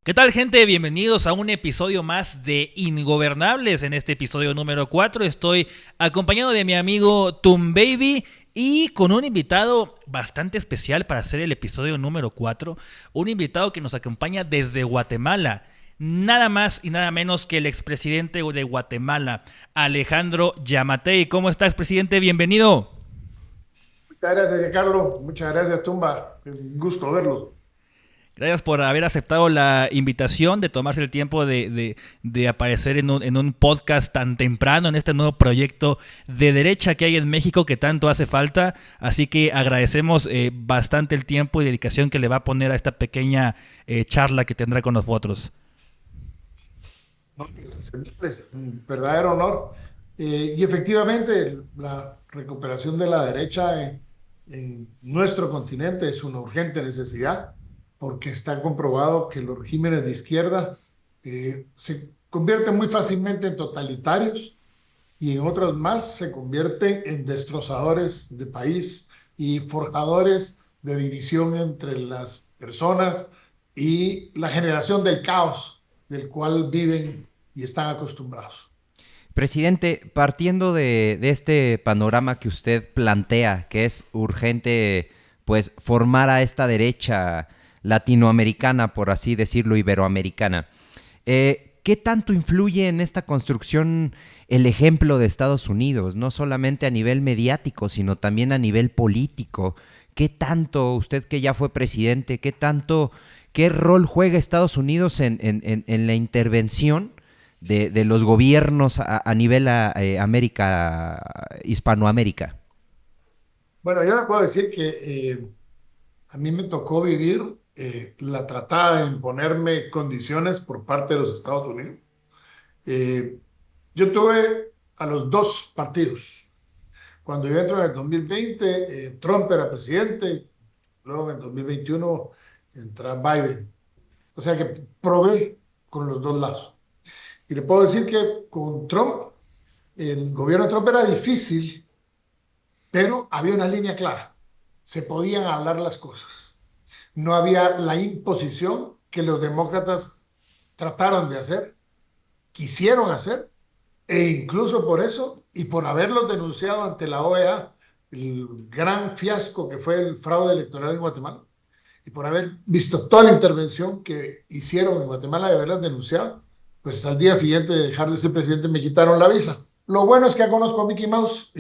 ¿Qué tal, gente? Bienvenidos a un episodio más de Ingobernables. En este episodio número 4 estoy acompañado de mi amigo Toon Baby y con un invitado bastante especial para hacer el episodio número 4. Un invitado que nos acompaña desde Guatemala. Nada más y nada menos que el expresidente de Guatemala, Alejandro Yamatei. ¿Cómo estás, presidente? Bienvenido. Muchas gracias, Carlos. Muchas gracias, Tumba. Un gusto verlos. Gracias por haber aceptado la invitación de tomarse el tiempo de aparecer en un podcast tan temprano en este nuevo proyecto de derecha que hay en México que tanto hace falta. Así que agradecemos bastante el tiempo y dedicación que le va a poner a esta pequeña charla que tendrá con nosotros. No, es un verdadero honor. Y efectivamente, la recuperación de la derecha en nuestro continente es una urgente necesidad, porque está comprobado que los regímenes de izquierda se convierten muy fácilmente en totalitarios y en otros más se convierten en destrozadores de país y forjadores de división entre las personas y la generación del caos del cual viven y están acostumbrados. Presidente, partiendo de este panorama que usted plantea, que es urgente pues formar a esta derecha latinoamericana, por así decirlo, iberoamericana, ¿qué tanto influye en esta construcción el ejemplo de Estados Unidos? No solamente a nivel mediático, sino también a nivel político. ¿Qué tanto, usted que ya fue presidente, qué rol juega Estados Unidos en la intervención de los gobiernos a nivel Hispanoamérica? Bueno, yo le puedo decir que a mí me tocó vivir la tratada de imponerme condiciones por parte de los Estados Unidos. Eh, yo tuve a los dos partidos. Cuando yo entro en el 2020, Trump era presidente, luego en el 2021 entra Biden. O sea que probé con los dos lados. Y le puedo decir que con Trump, el gobierno de Trump era difícil, pero había una línea clara. Se podían hablar las cosas. No había la imposición que los demócratas trataron de hacer, quisieron hacer, e incluso por eso, y por haberlos denunciado ante la OEA, el gran fiasco que fue el fraude electoral en Guatemala, y por haber visto toda la intervención que hicieron en Guatemala de haberlas denunciado, pues al día siguiente de dejar de ser presidente me quitaron la visa. Lo bueno es que ya conozco a Mickey Mouse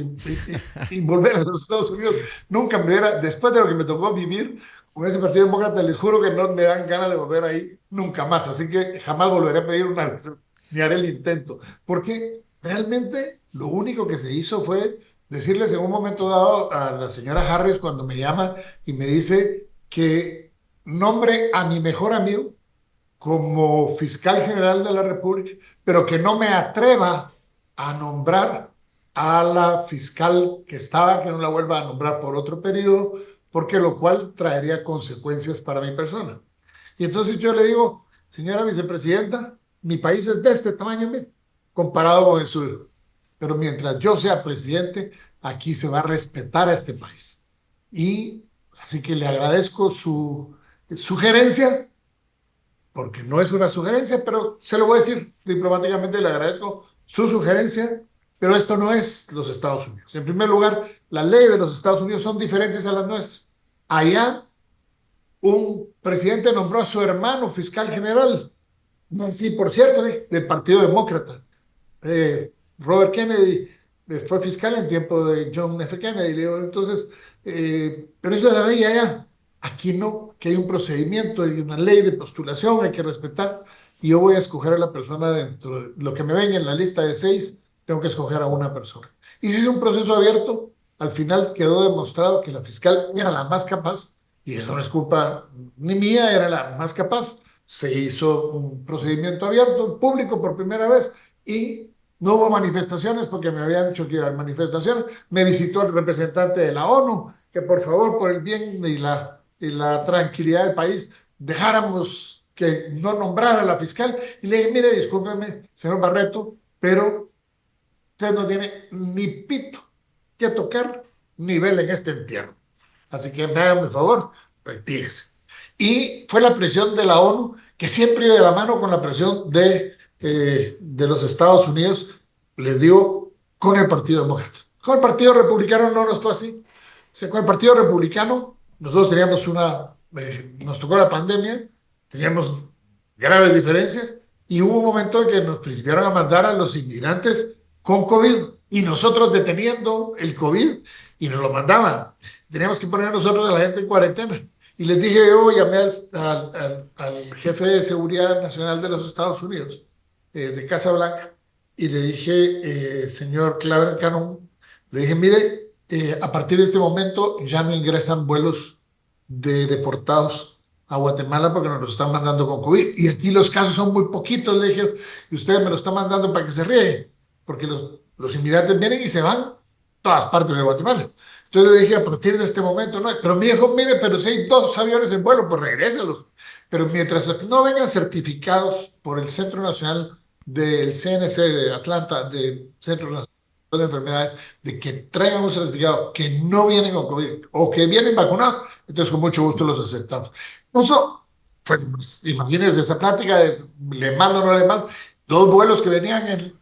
y volver a los Estados Unidos nunca me hubiera, después de lo que me tocó vivir con ese Partido Demócrata, les juro que no me dan ganas de volver ahí nunca más. Así que jamás volveré a pedir una visa, ni haré el intento. Porque realmente lo único que se hizo fue decirles en un momento dado a la señora Harris cuando me llama y me dice que nombre a mi mejor amigo como fiscal general de la República, pero que no me atreva a nombrar a la fiscal que estaba, que no la vuelva a nombrar por otro periodo, porque lo cual traería consecuencias para mi persona. Y entonces yo le digo, señora vicepresidenta, mi país es de este tamaño, mire, comparado con el suyo. Pero mientras yo sea presidente, aquí se va a respetar a este país. Y así que le agradezco su sugerencia, porque no es una sugerencia, pero se lo voy a decir diplomáticamente, le agradezco su sugerencia, pero esto no es los Estados Unidos. En primer lugar, las leyes de los Estados Unidos son diferentes a las nuestras. Allá, un presidente nombró a su hermano fiscal general, sí, por cierto, del Partido Demócrata. Robert Kennedy fue fiscal en tiempo de John F. Kennedy. Entonces, pero eso es la ley allá. Aquí no, que hay un procedimiento, hay una ley de postulación, hay que respetar. Y yo voy a escoger a la persona dentro de lo que me venga en la lista de 6, tengo que escoger a una persona. Y si es un proceso abierto, al final quedó demostrado que la fiscal era la más capaz, y eso no es culpa ni mía, era la más capaz. Se hizo un procedimiento abierto, público por primera vez, y no hubo manifestaciones porque me habían dicho que iba a haber manifestaciones. Me visitó el representante de la ONU, que por favor, por el bien y la tranquilidad del país, dejáramos que no nombrara a la fiscal. Y le dije, mire, discúlpeme, señor Barreto, pero usted no tiene ni pito que tocar ni vela en este entierro. Así que me hagan el favor, retírese. Y fue la presión de la ONU que siempre iba de la mano con la presión de los Estados Unidos, les digo, con el Partido Demócrata. Con el Partido Republicano no nos fue así. O sea, con el Partido Republicano nosotros teníamos nos tocó la pandemia, teníamos graves diferencias y hubo un momento en que nos principiaron a mandar a los inmigrantes con COVID y nosotros deteniendo el COVID y nos lo mandaban. Teníamos que poner nosotros a la gente en cuarentena. Y les dije, yo llamé al jefe de seguridad nacional de los Estados Unidos, de Casa Blanca, y le dije, señor Claver Cannon, le dije, mire, a partir de este momento ya no ingresan vuelos de deportados a Guatemala porque nos lo están mandando con COVID. Y aquí los casos son muy poquitos, le dije, y usted me lo está mandando para que se ríe, porque los inmigrantes vienen y se van a todas partes de Guatemala. Entonces le dije, a partir de este momento no hay. Pero mi hijo, mire, pero si hay 2 aviones en vuelo, pues regréselos. Pero mientras no vengan certificados por el Centro Nacional del CNC de Atlanta, del Centro Nacional de Enfermedades, de que traigan un certificado que no vienen con COVID o que vienen vacunados, entonces con mucho gusto los aceptamos. Eso fue, pues, imagínense esa plática de le mando o no le mando. 2 vuelos que venían en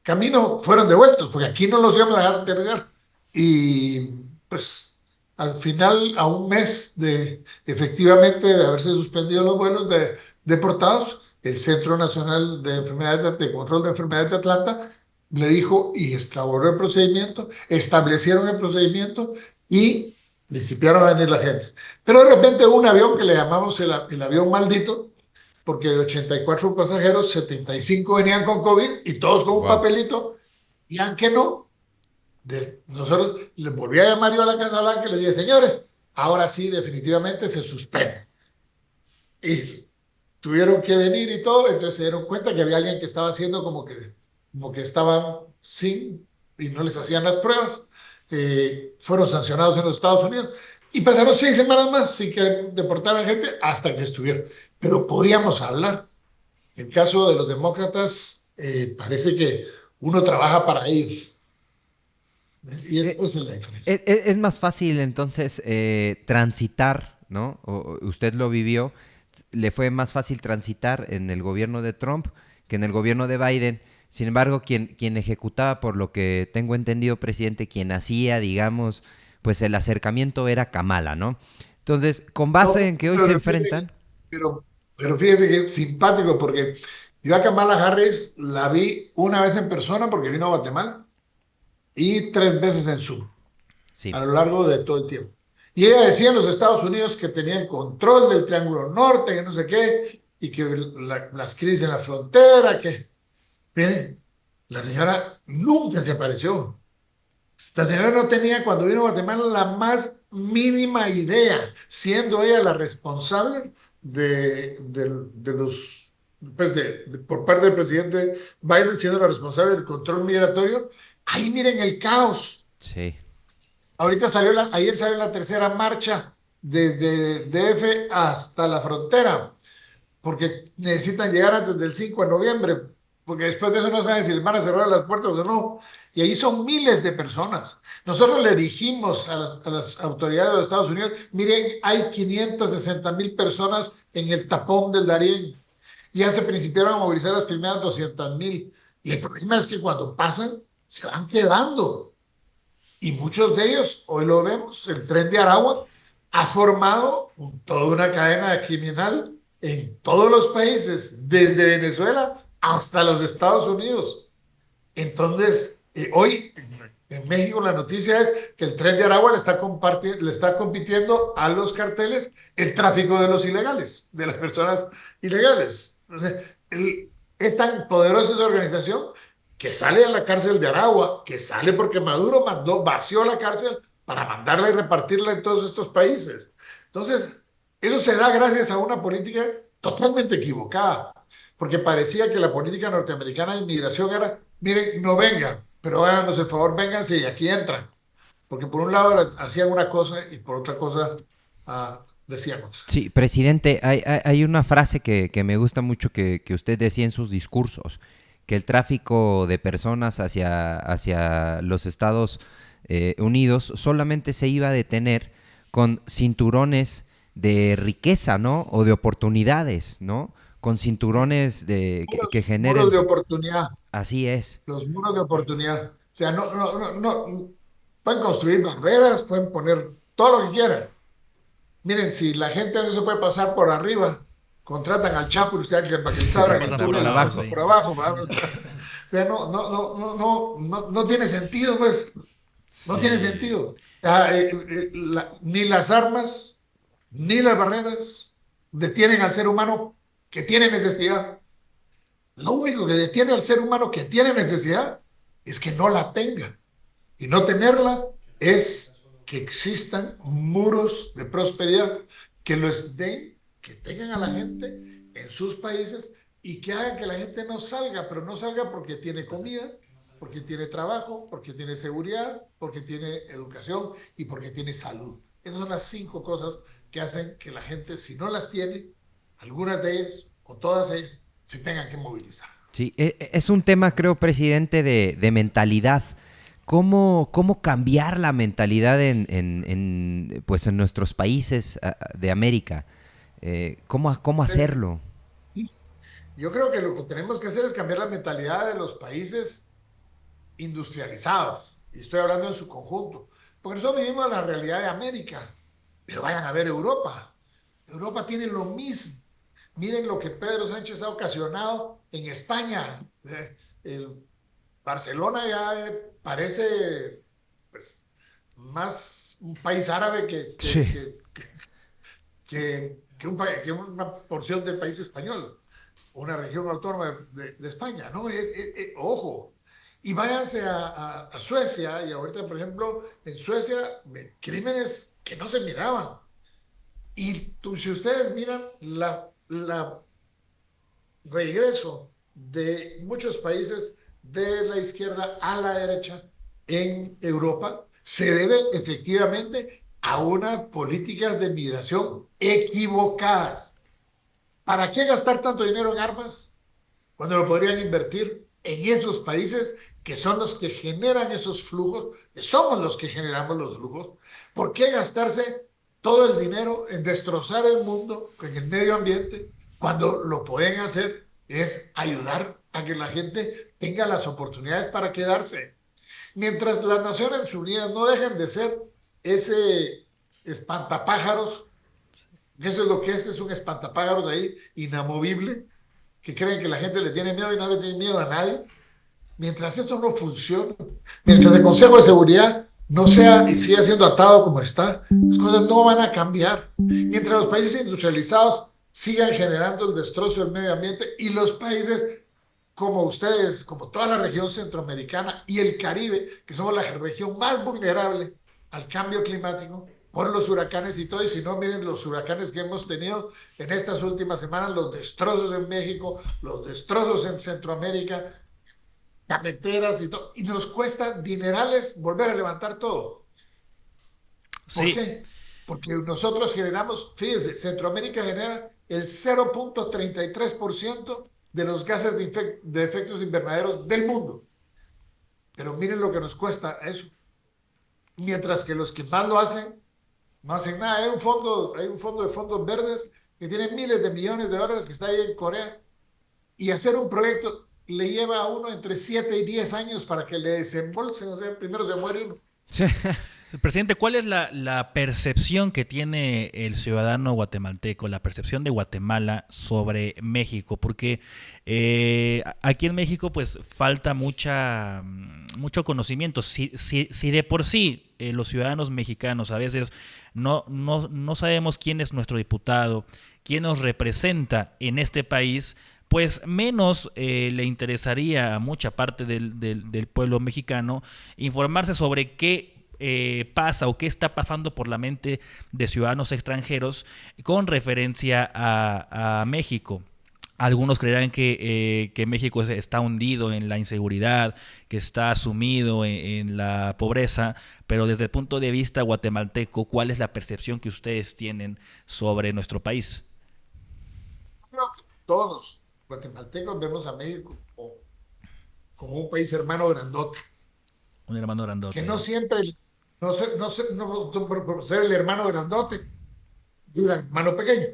camino fueron devueltos, porque aquí no los íbamos a dejar aterrizar. Y pues al final, a un mes de efectivamente de haberse suspendido los vuelos de deportados, el Centro Nacional de Enfermedades de Control de Enfermedades de Atlanta le dijo y elaboró el procedimiento, establecieron el procedimiento y principiaron a venir la gente. Pero de repente un avión que le llamamos el avión maldito, porque de 84 pasajeros, 75 venían con COVID y todos con un papelito, y aunque no, nosotros les volví a llamar yo a la Casa Blanca y les dije, señores, ahora sí definitivamente se suspende. Y tuvieron que venir y todo, entonces se dieron cuenta que había alguien que estaba haciendo como que estaban sin y no les hacían las pruebas. Fueron sancionados en los Estados Unidos y pasaron 6 semanas más sin que deportaran gente hasta que estuvieron. Pero podíamos hablar. En el caso de los demócratas, parece que uno trabaja para ellos. Y esa es la diferencia. Es más fácil entonces transitar, ¿no? Usted lo vivió, le fue más fácil transitar en el gobierno de Trump que en el gobierno de Biden. Sin embargo, quien ejecutaba, por lo que tengo entendido, presidente, quien hacía, digamos, pues el acercamiento era Kamala, ¿no? Entonces, con base en que hoy se enfrentan... Pero fíjese que simpático, porque yo a Kamala Harris la vi una vez en persona porque vino a Guatemala y 3 veces en Zoom, Sí. a lo largo de todo el tiempo. Y ella decía en los Estados Unidos que tenía el control del Triángulo Norte, que no sé qué, y que las crisis en la frontera, que... Miren, la señora nunca se apareció. La señora no tenía, cuando vino a Guatemala, la más mínima idea, siendo ella la responsable de los, pues por parte del presidente Biden, siendo la responsable del control migratorio. Ahí miren el caos. Sí. Ahorita ayer salió la 3.ª marcha desde DF hasta la frontera, porque necesitan llegar antes del 5 de noviembre, porque después de eso no saben si les van a cerrar las puertas o no. Y ahí son miles de personas. Nosotros le dijimos a las autoridades de los Estados Unidos, miren, hay 560,000 personas en el tapón del Darién. Ya se principiaron a movilizar las primeras 200,000. Y el problema es que cuando pasan, se van quedando. Y muchos de ellos, hoy lo vemos, el Tren de Aragua ha formado toda una cadena criminal en todos los países, desde Venezuela hasta los Estados Unidos. Entonces, hoy en México la noticia es que el Tren de Aragua le está compitiendo a los carteles el tráfico de los ilegales, de las personas ilegales. Entonces, es tan poderosa esa organización que sale a la cárcel de Aragua, que sale porque Maduro vació la cárcel para mandarla y repartirla en todos estos países. Entonces, eso se da gracias a una política totalmente equivocada, porque parecía que la política norteamericana de inmigración era, miren, no vengan, pero háganos el favor, vénganse y aquí entran. Porque por un lado hacían una cosa y por otra cosa decíamos. Sí, presidente, hay una frase que me gusta mucho que usted decía en sus discursos, que el tráfico de personas hacia los Estados Unidos solamente se iba a detener con cinturones de riqueza, ¿no? O de oportunidades, ¿no? con cinturones que Muros de generen... oportunidad, Así es. los muros de oportunidad. O sea, no, pueden construir barreras, pueden poner todo lo que quieran. Miren, si la gente no se puede pasar por arriba, contratan al Chapo para que les Se abran el pasan por túnel abajo. por abajo. ¿Va? O sea, no tiene sentido, pues. No tiene Sí. sentido. Ni las armas, ni las barreras detienen al ser humano que tiene necesidad. Lo único que detiene al ser humano que tiene necesidad es que no la tenga. Y no tenerla es que existan muros de prosperidad que los den, que tengan a la gente en sus países y que hagan que la gente no salga, pero no salga porque tiene comida, porque tiene trabajo, porque tiene seguridad, porque tiene educación y porque tiene salud. Esas son las 5 cosas que hacen que la gente, si no las tiene, algunas de ellas o todas ellas, se tengan que movilizar. Sí, es un tema, creo, presidente, de mentalidad. ¿Cómo cambiar la mentalidad pues en nuestros países de América? ¿Cómo hacerlo? Yo creo que lo que tenemos que hacer es cambiar la mentalidad de los países industrializados, y estoy hablando en su conjunto, porque nosotros vivimos la realidad de América, pero vayan a ver Europa. Europa tiene lo mismo. Miren lo que Pedro Sánchez ha ocasionado en España. El Barcelona ya parece pues, más un país árabe Sí. que una porción del país español, una región autónoma de España. No, ojo. Y váyanse a Suecia, y ahorita, por ejemplo, en Suecia, crímenes que no se miraban. Y si ustedes miran la regreso de muchos países de la izquierda a la derecha en Europa, se debe efectivamente a unas políticas de migración equivocadas. ¿Para qué gastar tanto dinero en armas cuando lo podrían invertir en esos países que son los que generan esos flujos, que somos los que generamos los flujos? ¿Por qué gastarse todo el dinero en destrozar el mundo, en el medio ambiente, cuando lo pueden hacer es ayudar a que la gente tenga las oportunidades para quedarse? Mientras las Naciones Unidas no dejen de ser ese espantapájaros, eso es lo que es un espantapájaros ahí, inamovible, que creen que la gente le tiene miedo y no le tiene miedo a nadie. Mientras esto no funcione, mientras el Consejo de Seguridad no sea y siga siendo atado como está, las cosas no van a cambiar. Mientras los países industrializados sigan generando el destrozo del medio ambiente y los países como ustedes, como toda la región centroamericana y el Caribe, que somos la región más vulnerable al cambio climático por los huracanes y todo, y si no, miren los huracanes que hemos tenido en estas últimas semanas, los destrozos en México, los destrozos en Centroamérica, carreteras y todo, y nos cuesta dinerales volver a levantar todo. ¿Por Sí, qué? Porque nosotros generamos, fíjense, Centroamérica genera el 0.33% de los gases de efectos invernaderos del mundo. Pero miren lo que nos cuesta eso. Mientras que los que más lo hacen, no hacen nada. Hay un fondo de fondos verdes que tiene miles de millones de dólares que está ahí en Corea. Y hacer un proyecto le lleva a uno entre 7 y 10 años para que le desembolsen. O sea, primero se muere uno. Sí. presidente, ¿cuál es la percepción que tiene el ciudadano guatemalteco, la percepción de Guatemala sobre México? Porque aquí en México pues falta mucho conocimiento. Si de por sí los ciudadanos mexicanos a veces no sabemos quién es nuestro diputado, quién nos representa en este país, pues menos le interesaría a mucha parte del pueblo mexicano informarse sobre qué pasa o qué está pasando por la mente de ciudadanos extranjeros con referencia a México. Algunos creerán que México está hundido en la inseguridad, que está sumido en la pobreza, pero desde el punto de vista guatemalteco, ¿cuál es la percepción que ustedes tienen sobre nuestro país? Creo que todos los guatemaltecos vemos a México como un país hermano grandote, Un hermano que grandote. no siempre, por ser el hermano grandote, ayuda al hermano pequeño.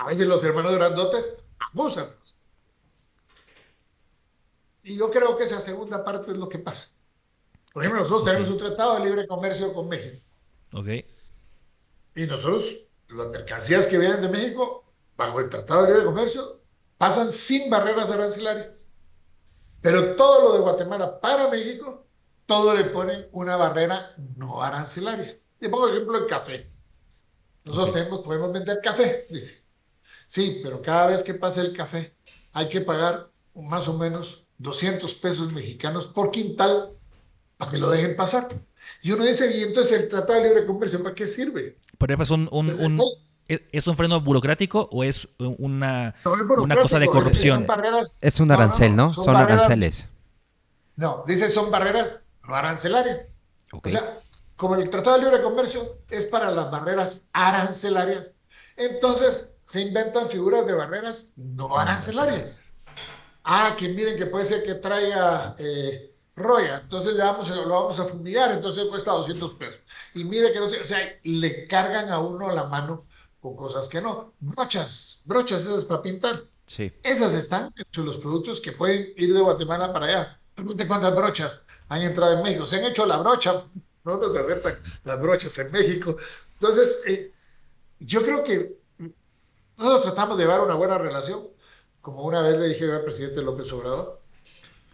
A veces los hermanos grandotes abusan. Y yo creo que esa segunda parte es lo que pasa. Por ejemplo, nosotros tenemos un tratado de libre comercio con México. Ok. Y nosotros, las mercancías que vienen de México, bajo el Tratado de Libre Comercio, pasan sin barreras arancelarias. Pero todo lo de Guatemala para México, todo le ponen una barrera no arancelaria. Y pongo el ejemplo el café. Nosotros podemos vender café, dice. Sí, pero cada vez que pasa el café, hay que pagar más o menos 200 pesos mexicanos por quintal para que lo dejen pasar. Y uno dice, y entonces el Tratado de Libre Comercio, ¿para qué sirve? ¿Pero es es un freno burocrático o es No es una cosa de burocrático, son corrupción? barreras. Es un arancel, ¿no? Son Son barreras. aranceles. No, dice son barreras no arancelarias. Ok. O sea, como el Tratado de Libre Comercio es para las barreras arancelarias, entonces se inventan figuras de barreras no arancelarias. Ah, que miren que puede ser que traiga roya, entonces lo vamos a fumigar, entonces cuesta 200 pesos. Y mire que no sé, o sea, le cargan a uno la mano con cosas que no. Brochas esas para pintar. Sí. Esas están entre los productos que pueden ir de Guatemala para allá. Pregunte cuántas brochas han entrado en México. Se han hecho la brocha, no nos aceptan las brochas en México. Entonces, yo creo que nosotros tratamos de llevar una buena relación. Como una vez le dije al presidente López Obrador,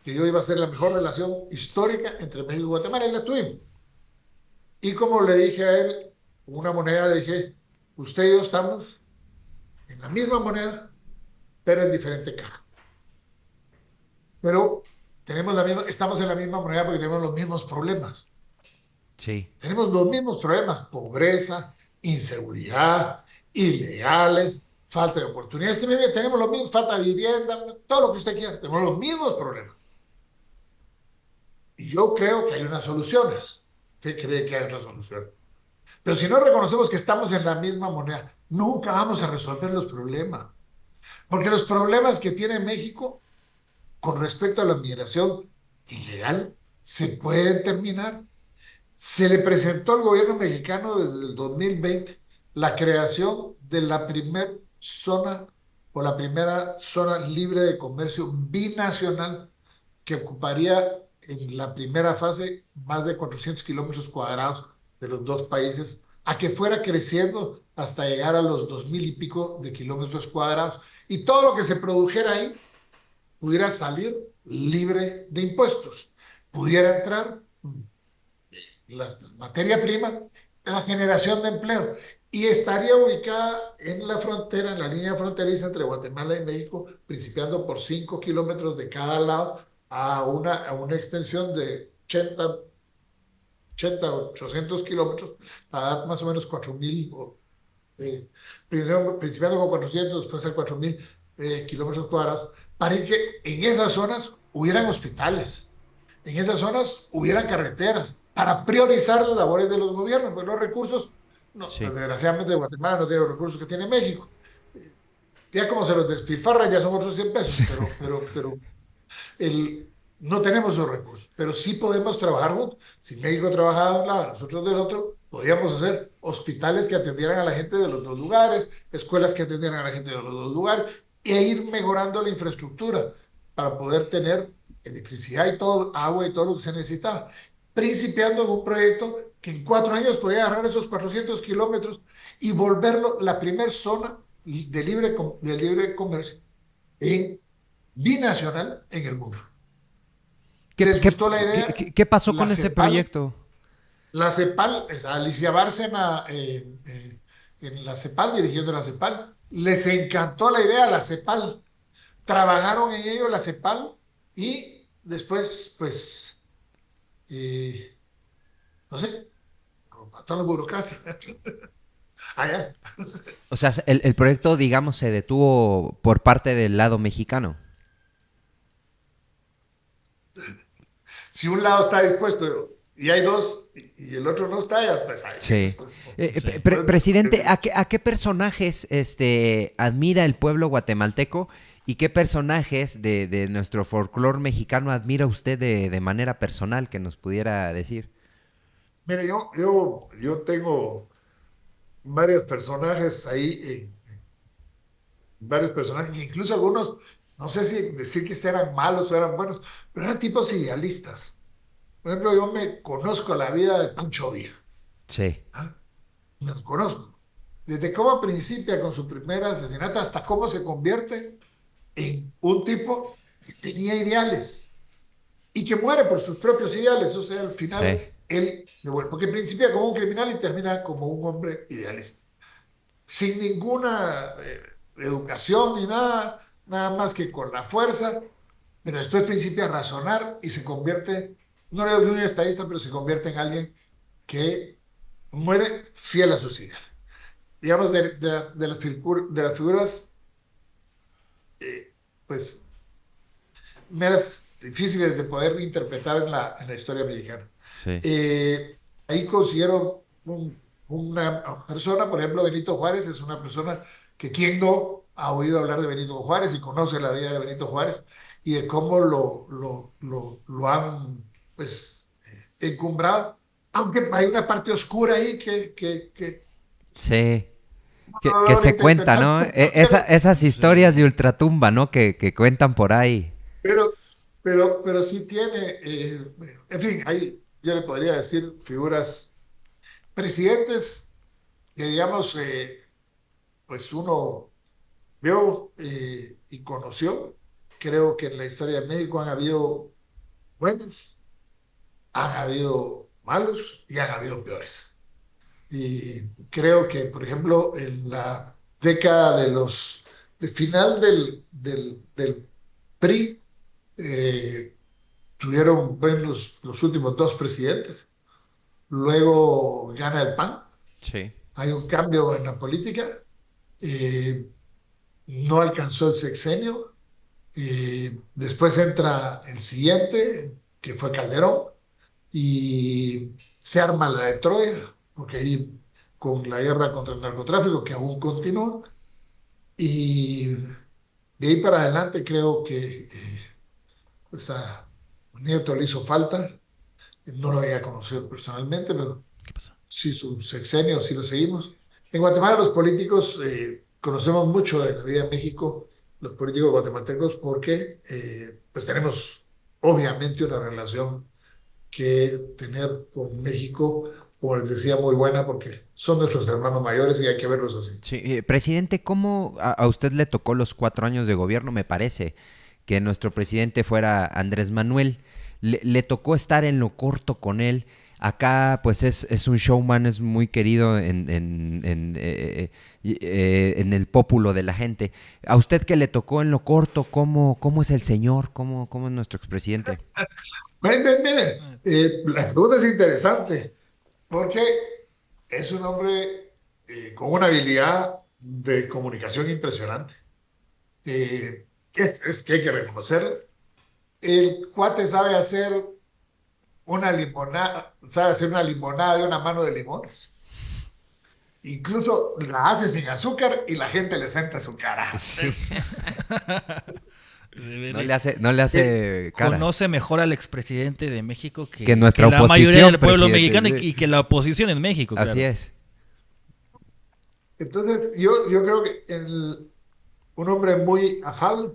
que yo iba a ser la mejor relación histórica entre México y Guatemala, y la tuvimos. Y como le dije a él, una moneda, le dije, usted y yo estamos en la misma moneda, pero en diferente cara. Pero estamos en la misma moneda porque tenemos los mismos problemas. Sí. Tenemos los mismos problemas, pobreza, inseguridad, ilegales, falta de oportunidades. Tenemos los mismos, falta de vivienda, todo lo que usted quiera. Tenemos los mismos problemas. Y yo creo que hay unas soluciones. ¿Usted cree que hay otras soluciones? Pero si no reconocemos que estamos en la misma moneda, nunca vamos a resolver los problemas. Porque los problemas que tiene México con respecto a la migración ilegal se pueden terminar. Se le presentó al gobierno mexicano desde el 2020 la creación de la primera zona o la primera zona libre de comercio binacional que ocuparía en la primera fase más de 400 kilómetros cuadrados de los dos países, a que fuera creciendo hasta llegar a los 2000 y pico de kilómetros cuadrados. Y todo lo que se produjera ahí pudiera salir libre de impuestos, pudiera entrar la materia prima, la generación de empleo, y estaría ubicada en la frontera, en la línea fronteriza entre Guatemala y México, principiando por 5 kilómetros de cada lado a una extensión de 800 kilómetros, para dar más o menos 4.000, primero principiando con 400, después a 4.000 kilómetros cuadrados, para que en esas zonas hubieran hospitales, en esas zonas hubieran carreteras, para priorizar las labores de los gobiernos, pues los recursos, no, Sí. desgraciadamente Guatemala no tiene los recursos que tiene México. Ya como se los despilfarra, ya son otros 100 pesos, pero no tenemos esos recursos, pero sí podemos trabajar juntos. Si México trabajaba de un lado, nosotros del otro, podríamos hacer hospitales que atendieran a la gente de los dos lugares, escuelas que atendieran a la gente de los dos lugares, e ir mejorando la infraestructura para poder tener electricidad y todo, agua y todo lo que se necesitaba. Principiando en un proyecto que en 4 años podía agarrar esos 400 kilómetros y volverlo la primer zona de libre comercio en binacional en el mundo. ¿Les gustó la idea? ¿Qué pasó La con ese CEPAL, proyecto? La CEPAL, Alicia Bárcena, en la CEPAL, dirigiendo la CEPAL, les encantó la idea, la CEPAL. Trabajaron en ello la CEPAL y después, pues, no sé, mató la burocracia. Allá. O sea, el proyecto, digamos, se detuvo por parte del lado mexicano. Si un lado está dispuesto y hay dos y el otro no está, ya está Sí. dispuesto. Sí. Presidente, ¿a qué personajes admira el pueblo guatemalteco y qué personajes de nuestro folclore mexicano admira usted de manera personal que nos pudiera decir? Mire, yo tengo varios personajes ahí varios personajes, incluso algunos, no sé si decir que eran malos o eran buenos, pero eran tipos idealistas. Por ejemplo, yo me conozco la vida de Pancho Villa. Sí, ¿Ah? Me lo conozco. Desde cómo principia con su primer asesinato hasta cómo se convierte en un tipo que tenía ideales y que muere por sus propios ideales. O sea, al sí, final él se vuelve, porque principia como un criminal y termina como un hombre idealista, sin ninguna educación ni nada, nada más que con la fuerza, pero después principia a razonar y se convierte, no le digo que un estadista, pero se convierte en alguien que muere fiel a sus ideales. Digamos, de las figuras, pues, meras difíciles de poder interpretar en la historia mexicana. sí. Ahí considero una persona, por ejemplo, Benito Juárez es una persona que quien no ha oído hablar de Benito Juárez y conoce la vida de Benito Juárez y de cómo lo han, pues, encumbrado, aunque hay una parte oscura ahí que Sí. no Que logra se cuenta, interpretar ¿no? mucho, Esas historias Sí. de ultratumba, ¿no? Que cuentan por ahí. pero, pero sí tiene, en fin, ahí yo le podría decir figuras, presidentes que digamos, pues uno vio y conoció. Creo que en la historia de México han habido buenos, han habido malos y han habido peores. Y creo que, por ejemplo, en la década del final del PRI, eh, tuvieron buenos los últimos dos presidentes. Luego gana el PAN, Sí. hay un cambio en la política, eh, no alcanzó el sexenio. Después entra el siguiente, que fue Calderón, y se arma la de Troya, porque ahí con la guerra contra el narcotráfico, que aún continúa, y de ahí para adelante creo que pues a Nieto le hizo falta, no lo había conocido personalmente, pero ¿Qué pasó? sí su sexenio, sí lo seguimos. En Guatemala los políticos conocemos mucho de la vida de México, los políticos guatemaltecos, porque pues tenemos obviamente una relación que tener con México, como les decía, muy buena, porque son nuestros hermanos mayores y hay que verlos así. Sí, presidente, ¿cómo a usted le tocó los 4 años de gobierno? Me parece que nuestro presidente fuera Andrés Manuel. Le tocó estar en lo corto con él. Acá, pues es un showman, es muy querido en el pópulo de la gente. ¿A usted que le tocó en lo corto? ¿Cómo es el señor? ¿Cómo es nuestro expresidente? Mire, la pregunta es interesante, porque es un hombre con una habilidad de comunicación impresionante. Es que hay que reconocerlo. El cuate sabe hacer una limonada de una mano de limones. Incluso la hace sin azúcar y la gente le sienta su cara. Sí, De- no le Eh, hace caras. Conoce mejor al expresidente de México Que nuestra que la mayoría oposición, del pueblo presidente. mexicano y que la oposición en México, Así claro. es. entonces, yo creo que un hombre muy afable,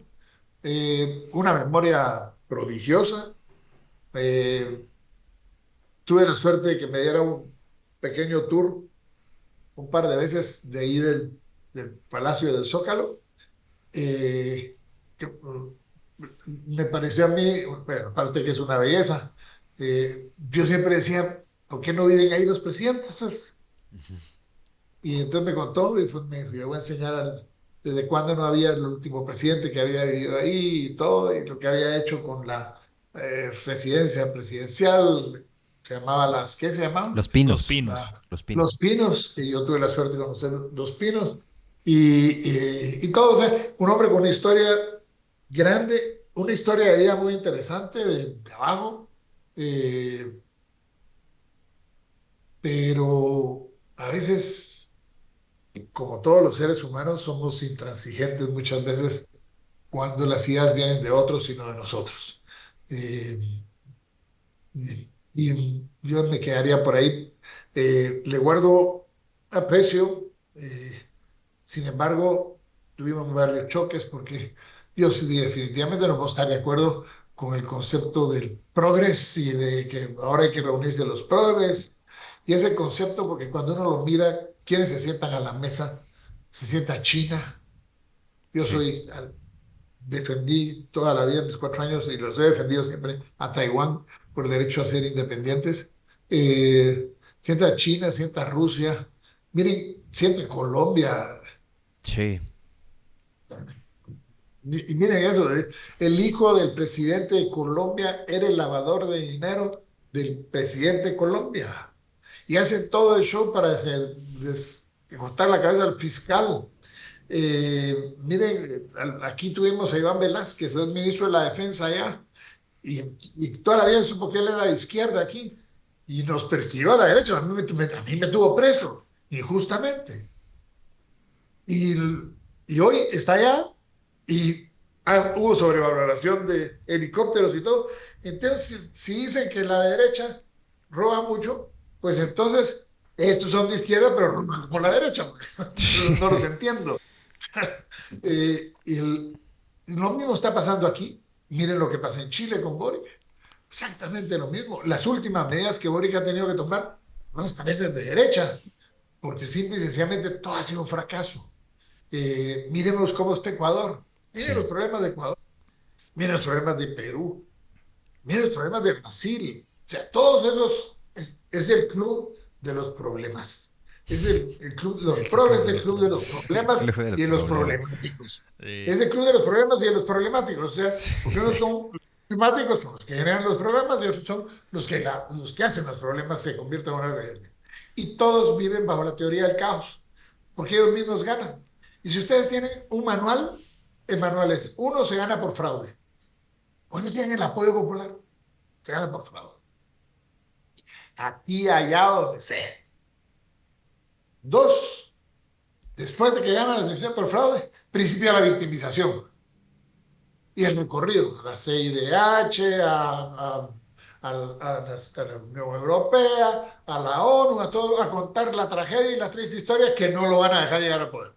una memoria prodigiosa. eh, Tuve la suerte de que me diera un pequeño tour un par de veces de ahí del Palacio del Zócalo. eh, que, Me pareció a mí, bueno, aparte que es una belleza, yo siempre decía, ¿por qué no viven ahí los presidentes? Pues, y entonces me contó y me llegó a enseñar desde cuándo no había el último presidente que había vivido ahí y todo, y lo que había hecho con la residencia presidencial, se llamaba ¿qué se llamaban? Los Los Pinos. Pinos. Los Pinos. Los Pinos, que yo tuve la suerte de conocer Los Pinos, y todo, o sea, un hombre con una historia grande, una historia de vida muy interesante de abajo, eh, pero a veces, como todos los seres humanos, somos intransigentes muchas veces cuando las ideas vienen de otros y no de nosotros. Eh, y yo me quedaría por ahí. Le guardo aprecio, sin embargo. tuvimos varios choques porque yo sí definitivamente no puedo estar de acuerdo con el concepto del progres y de que ahora hay que reunirse los progres. Y ese concepto, porque cuando uno lo mira, ¿quiénes se sientan a la mesa? Se sienta China. Yo Sí. soy, defendí toda la vida, mis 4 años, y los he defendido siempre a Taiwán por derecho a ser independientes. Sienta China, sienta Rusia. Miren, siente Colombia. Sí. Y miren eso, el hijo del presidente de Colombia era el lavador de dinero del presidente de Colombia. Y hacen todo el show para cortar la cabeza al fiscal. Miren, aquí tuvimos a Iván Velázquez, el ministro de la Defensa allá, y toda la vida supo que él era de izquierda aquí, y nos persiguió a la derecha. A mí me tuvo preso, injustamente. Y, y hoy está allá y hubo sobrevaloración de helicópteros y todo. Entonces, si dicen que la derecha roba mucho, pues entonces estos son de izquierda, pero roban como la derecha. No los entiendo. Lo mismo está pasando aquí. Miren lo que pasa en Chile con Boric. Exactamente lo mismo. Las últimas medidas que Boric ha tenido que tomar no les parecen de derecha, porque simple y sencillamente todo ha sido un fracaso. Miremos cómo está Ecuador. Miren Sí. los problemas de Ecuador. Miren los problemas de Perú. Miren los problemas de Brasil. O sea, todos esos es el club de los problemas. Es el club, los El progres club es de el los club de los problemas. problemas Luego de los y de los problemas. problemáticos. Sí. Es el club de los problemas y de los problemáticos. O sea, porque unos son los problemáticos, son los que generan los problemas, y otros son los que hacen los problemas se convierten en una realidad. Y todos viven bajo la teoría del caos, porque ellos mismos ganan. Y si ustedes tienen un manual, el manual es: uno, se gana por fraude. O no tienen el apoyo popular, se gana por fraude. Aquí, allá, donde sea. Dos, después de que gana la elección por fraude, principia la victimización y el recorrido a la CIDH, a la Unión Europea, a la ONU, a todo, a contar la tragedia y la triste historia, que no lo van a dejar llegar al poder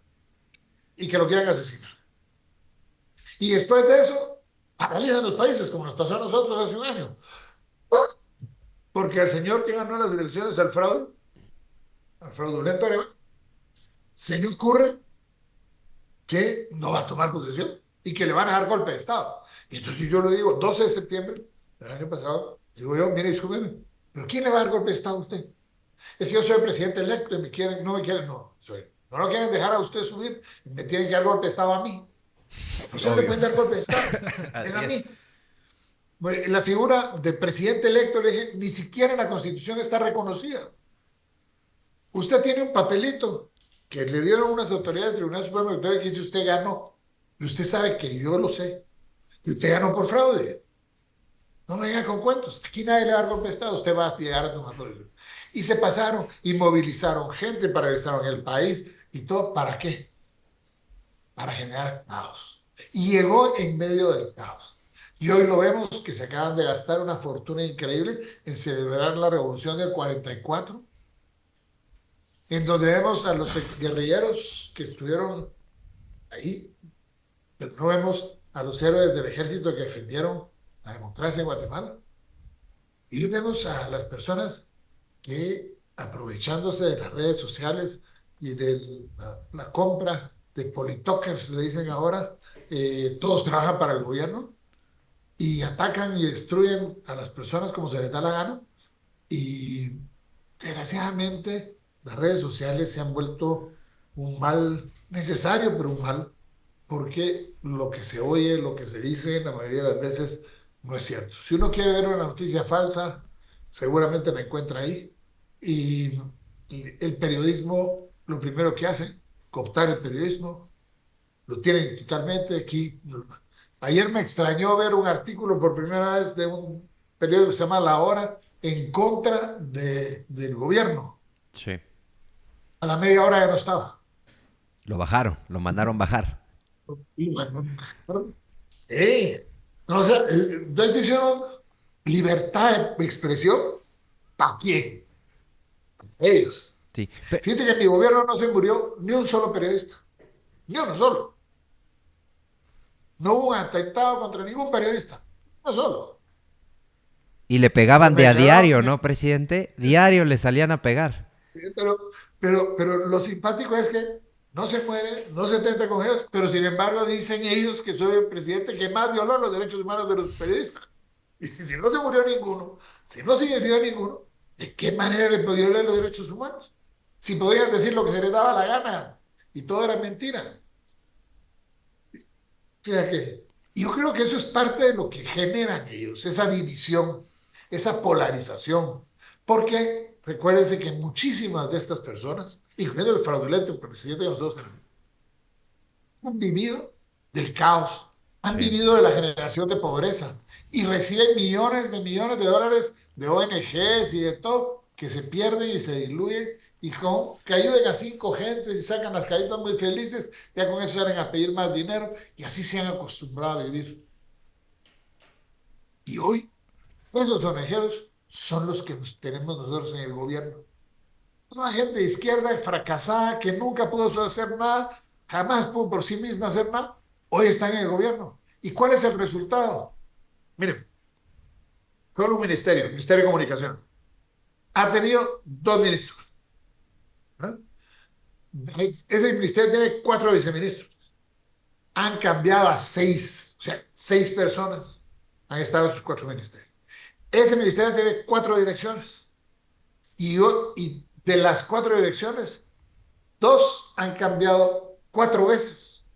y que lo quieran asesinar. Y después de eso, paralizan los países, como nos pasó a nosotros hace un año. Porque al señor que ganó las elecciones, al fraudulento Arevalo, se le ocurre que no va a tomar posesión y que le van a dar golpe de Estado. Y entonces yo le digo, 12 de septiembre del año pasado, digo yo, mire, discúlpeme, ¿pero quién le va a dar golpe de Estado a usted? Es que yo soy el presidente electo y no me quieren, no lo quieren dejar a usted subir, me tienen que dar golpe de Estado a mí. No se le pueden dar golpe de Estado, es Así a es. mí. Bueno, la figura de presidente electo, le dije, ni siquiera en la Constitución está reconocida. Usted tiene un papelito que le dieron unas autoridades del Tribunal Supremo Electoral que dice: usted ganó. Y usted sabe que yo lo sé. Y usted ganó por fraude. No venga con cuentos. Aquí nadie le da golpe de Estado. Usted va a llegar a tomar posesión. Y se pasaron y movilizaron gente, paralizaron el país y todo. ¿Para qué? Para generar caos. Y llegó en medio del caos. Y hoy lo vemos que se acaban de gastar una fortuna increíble en celebrar la revolución del 44, en donde vemos a los exguerrilleros que estuvieron ahí, pero no vemos a los héroes del ejército que defendieron la democracia en Guatemala. Y vemos a las personas que, aprovechándose de las redes sociales y de la compra de politokers, le dicen ahora, todos trabajan para el gobierno y atacan y destruyen a las personas como se les da la gana. Y desgraciadamente las redes sociales se han vuelto un mal necesario, pero un mal, porque lo que se oye, lo que se dice, la mayoría de las veces no es cierto. Si uno quiere ver una noticia falsa, seguramente la encuentra ahí. Y el periodismo, lo primero que hace, cooptar el periodismo, lo tienen totalmente aquí. Ayer me extrañó ver un artículo por primera vez de un periódico que se llama La Hora en contra del gobierno. Sí. A la media hora ya no estaba. Lo bajaron, lo mandaron bajar. Y bueno, no, o sea, estoy diciendo libertad de expresión, ¿para quién? Ellos. Sí. Fíjense que en mi gobierno no se murió ni un solo periodista, ni uno solo. No hubo un atentado contra ningún periodista, no solo. Y le pegaban Me de a declararon diario, ¿no, presidente? Diario le salían a pegar. Pero, pero lo simpático es que no se muere, no se atenta con ellos, pero sin embargo dicen ellos que soy el presidente que más violó los derechos humanos de los periodistas. Y si no se murió ninguno, si no se hirió ninguno, ¿de qué manera le violar los derechos humanos? Si podían decir lo que se les daba la gana y todo era mentira. O sea que yo creo que eso es parte de lo que generan ellos, esa división, esa polarización. Porque recuérdense que muchísimas de estas personas, incluyendo el fraudulento presidente de nosotros, han vivido del caos, han Sí. vivido de la generación de pobreza y reciben millones de dólares de ONGs y de todo que se pierden y se diluyen y con que ayuden a 5 gentes y sacan las caritas muy felices, ya con eso salen a pedir más dinero y así se han acostumbrado a vivir. Y hoy esos ONGeros son los que tenemos nosotros en el gobierno. Una gente de izquierda fracasada que nunca pudo hacer nada, jamás pudo por sí misma hacer nada, hoy está en el gobierno. ¿Y cuál es el resultado? Miren, solo un ministerio, el Ministerio de Comunicación, ha tenido 2 ministros. ¿Eh? Ese ministerio tiene 4 viceministros. Han cambiado a 6, o sea, 6 personas han estado en sus 4 ministerios. Ese ministerio tiene 4 direcciones. Y de las 4 direcciones, 2 han cambiado 4 veces.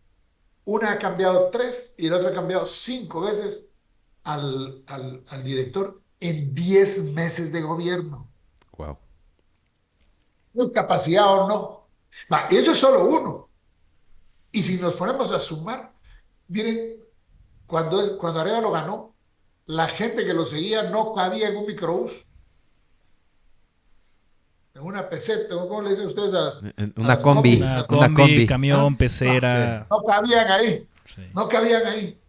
Una ha cambiado 3 y la otra ha cambiado 5 veces al director en 10 meses de gobierno. Wow. Capacidad o no. Va, y eso es solo uno. Y si nos ponemos a sumar, miren, cuando Arevalo ganó, la gente que lo seguía no cabía en un microbús, en una peseta, ¿cómo le dicen ustedes a Una las combi. combis? Una Una combi, combi. camión, No, pecera. no cabían ahí, Sí. no cabían ahí.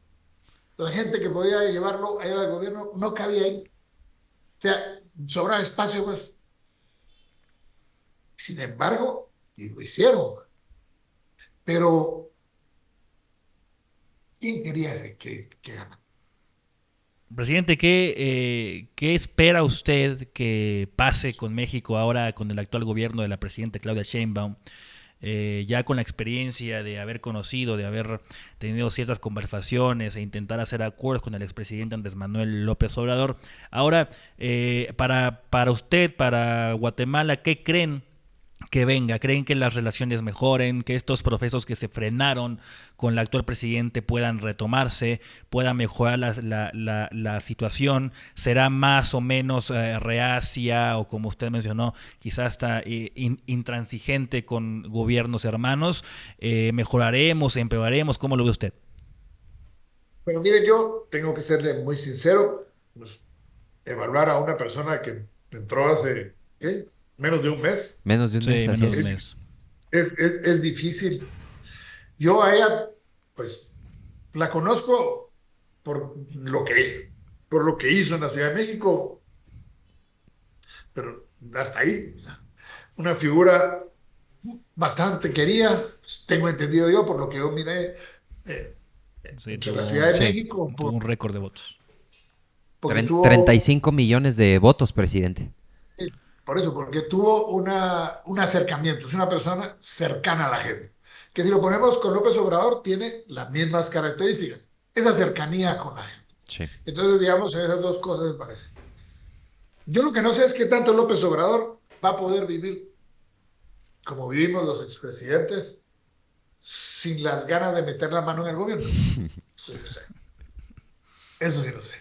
La gente que podía llevarlo a ir al gobierno no cabía ahí. O sea, sobraba espacio, pues. Sin embargo, y lo hicieron. Pero, ¿quién quería que ganara? Presidente, ¿qué espera usted que pase con México ahora con el actual gobierno de la presidenta Claudia Sheinbaum? Ya con la experiencia de haber conocido, de haber tenido ciertas conversaciones e intentar hacer acuerdos con el expresidente Andrés Manuel López Obrador. Ahora, para usted, para Guatemala, ¿qué creen que venga? ¿Creen que las relaciones mejoren, que estos procesos que se frenaron con el actual presidente puedan retomarse, pueda mejorar la situación? ¿Será más o menos reacia o, como usted mencionó, quizás hasta intransigente con gobiernos hermanos? ¿Mejoraremos, empeoraremos? ¿Cómo lo ve usted? Pero mire, yo tengo que serle muy sincero, pues, evaluar a una persona que entró hace, ¿qué? Menos de un mes, Menos de un Sí, mes, así menos de un es. mes. es difícil. Yo a ella, pues, la conozco por por lo que hizo en la Ciudad de México, pero hasta ahí. Una figura bastante querida, pues, tengo entendido yo, por lo que yo miré eh, Sí, entre la Ciudad de Sí. México, tuvo un récord de votos. porque tuvo, 35 millones de votos, presidente. por eso, porque tuvo un acercamiento, es una persona cercana a la gente, que si lo ponemos con López Obrador, tiene las mismas características, esa cercanía con la gente. Sí. Entonces, digamos, en esas 2 cosas me parece. Yo lo que no sé es qué tanto López Obrador va a poder vivir como vivimos los expresidentes, sin las ganas de meter la mano en el gobierno. Eso sí lo sé. Eso sí lo sé.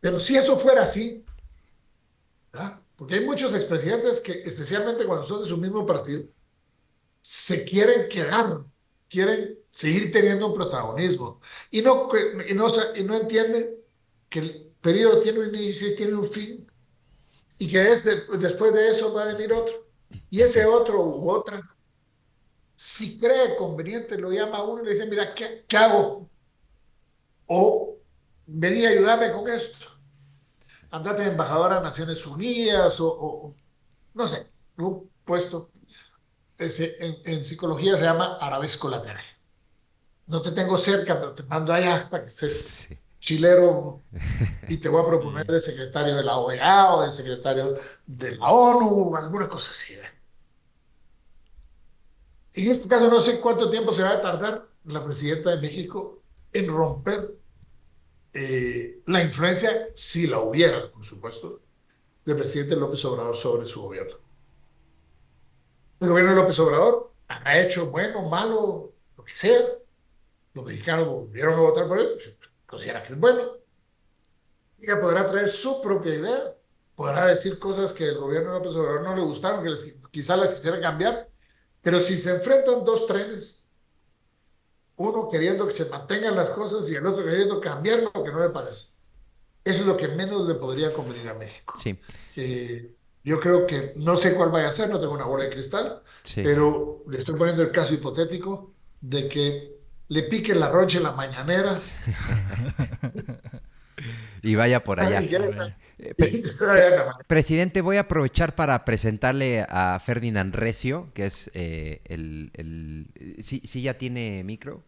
Pero si eso fuera así, ¿verdad? Porque hay muchos expresidentes que, especialmente cuando son de su mismo partido, se quieren quedar, quieren seguir teniendo un protagonismo y no entienden que el periodo tiene un inicio y tiene un fin y que después de eso va a venir otro. Y Así ese es. otro u otra, si cree conveniente, lo llama a uno y le dice, mira, ¿qué hago? O vení a ayudarme con esto. Andate de embajadora a Naciones Unidas o no sé, un puesto. En psicología se llama arabesco lateral. no te tengo cerca, pero te mando allá para que estés Sí. chilero y te voy a proponer Sí. de secretario de la OEA o de secretario de la ONU, alguna cosa así. En este caso, no sé cuánto tiempo se va a tardar la presidenta de México en romper la influencia, si la hubiera, por supuesto, del presidente López Obrador sobre su gobierno. El gobierno de López Obrador ha hecho bueno, malo, lo que sea. Los mexicanos volvieron a votar por él, pues, consideran que es bueno. Ella podrá traer su propia idea, podrá decir cosas que el gobierno de López Obrador no le gustaron, que quizá las quisiera cambiar, pero si se enfrentan dos trenes, uno queriendo que se mantengan las cosas y el otro queriendo cambiar lo que no le parece. Eso es lo que menos le podría convenir a México. Sí, Yo creo que no sé cuál vaya a ser, no tengo una bola de cristal, sí. pero le estoy poniendo el caso hipotético de que le pique la roncha en la mañanera Y vaya por allá. y quiere estar. Vaya. Pre- Presidente, voy a aprovechar para presentarle a Ferdinand Recio, que es ¿Sí, sí ya tiene micro?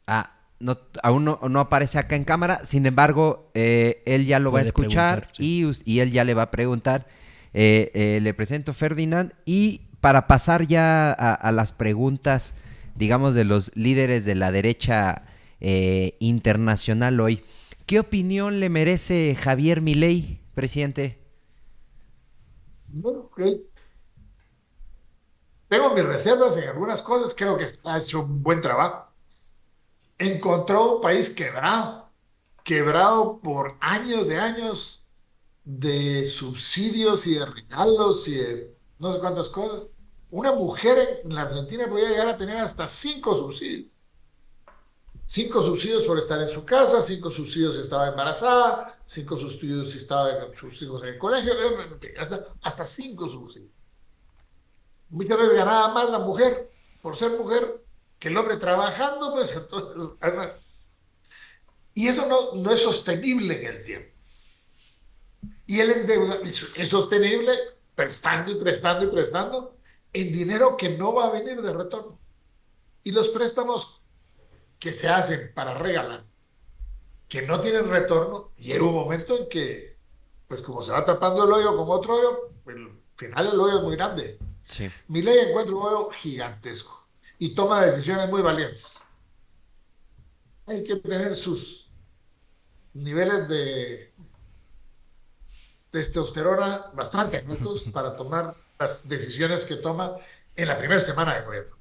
Ah, no, aún no aparece acá en cámara, sin embargo, él ya lo va a Puede escuchar preguntar, sí. y él ya le va a preguntar. Le presento Ferdinand y para pasar ya a las preguntas, digamos, de los líderes de la derecha internacional hoy. ¿Qué opinión le merece Javier Milei, presidente? Bueno, ok. Tengo mis reservas en algunas cosas, creo que ha hecho un buen trabajo. Encontró un país quebrado, quebrado por años de años de subsidios y de regalos y de no sé cuántas cosas. Una mujer en la Argentina podía llegar a tener hasta 5 subsidios. 5 subsidios por estar en su casa, 5 subsidios si estaba embarazada, 5 subsidios si estaba con sus hijos en el colegio, hasta 5 subsidios. Muchas veces ganaba más la mujer por ser mujer que el hombre trabajando, pues entonces, y eso no es sostenible en el tiempo. Y el endeudamiento es sostenible prestando y prestando y prestando en dinero que no va a venir de retorno. Y los préstamos que se hacen para regalar, que no tienen retorno, llega un momento en que, pues como se va tapando el hoyo con otro hoyo, al final el hoyo es muy grande. Sí. Milei encuentra un hoyo gigantesco y toma decisiones muy valientes. Hay que tener sus niveles de testosterona bastante altos para tomar las decisiones que toma en la primera semana de gobierno.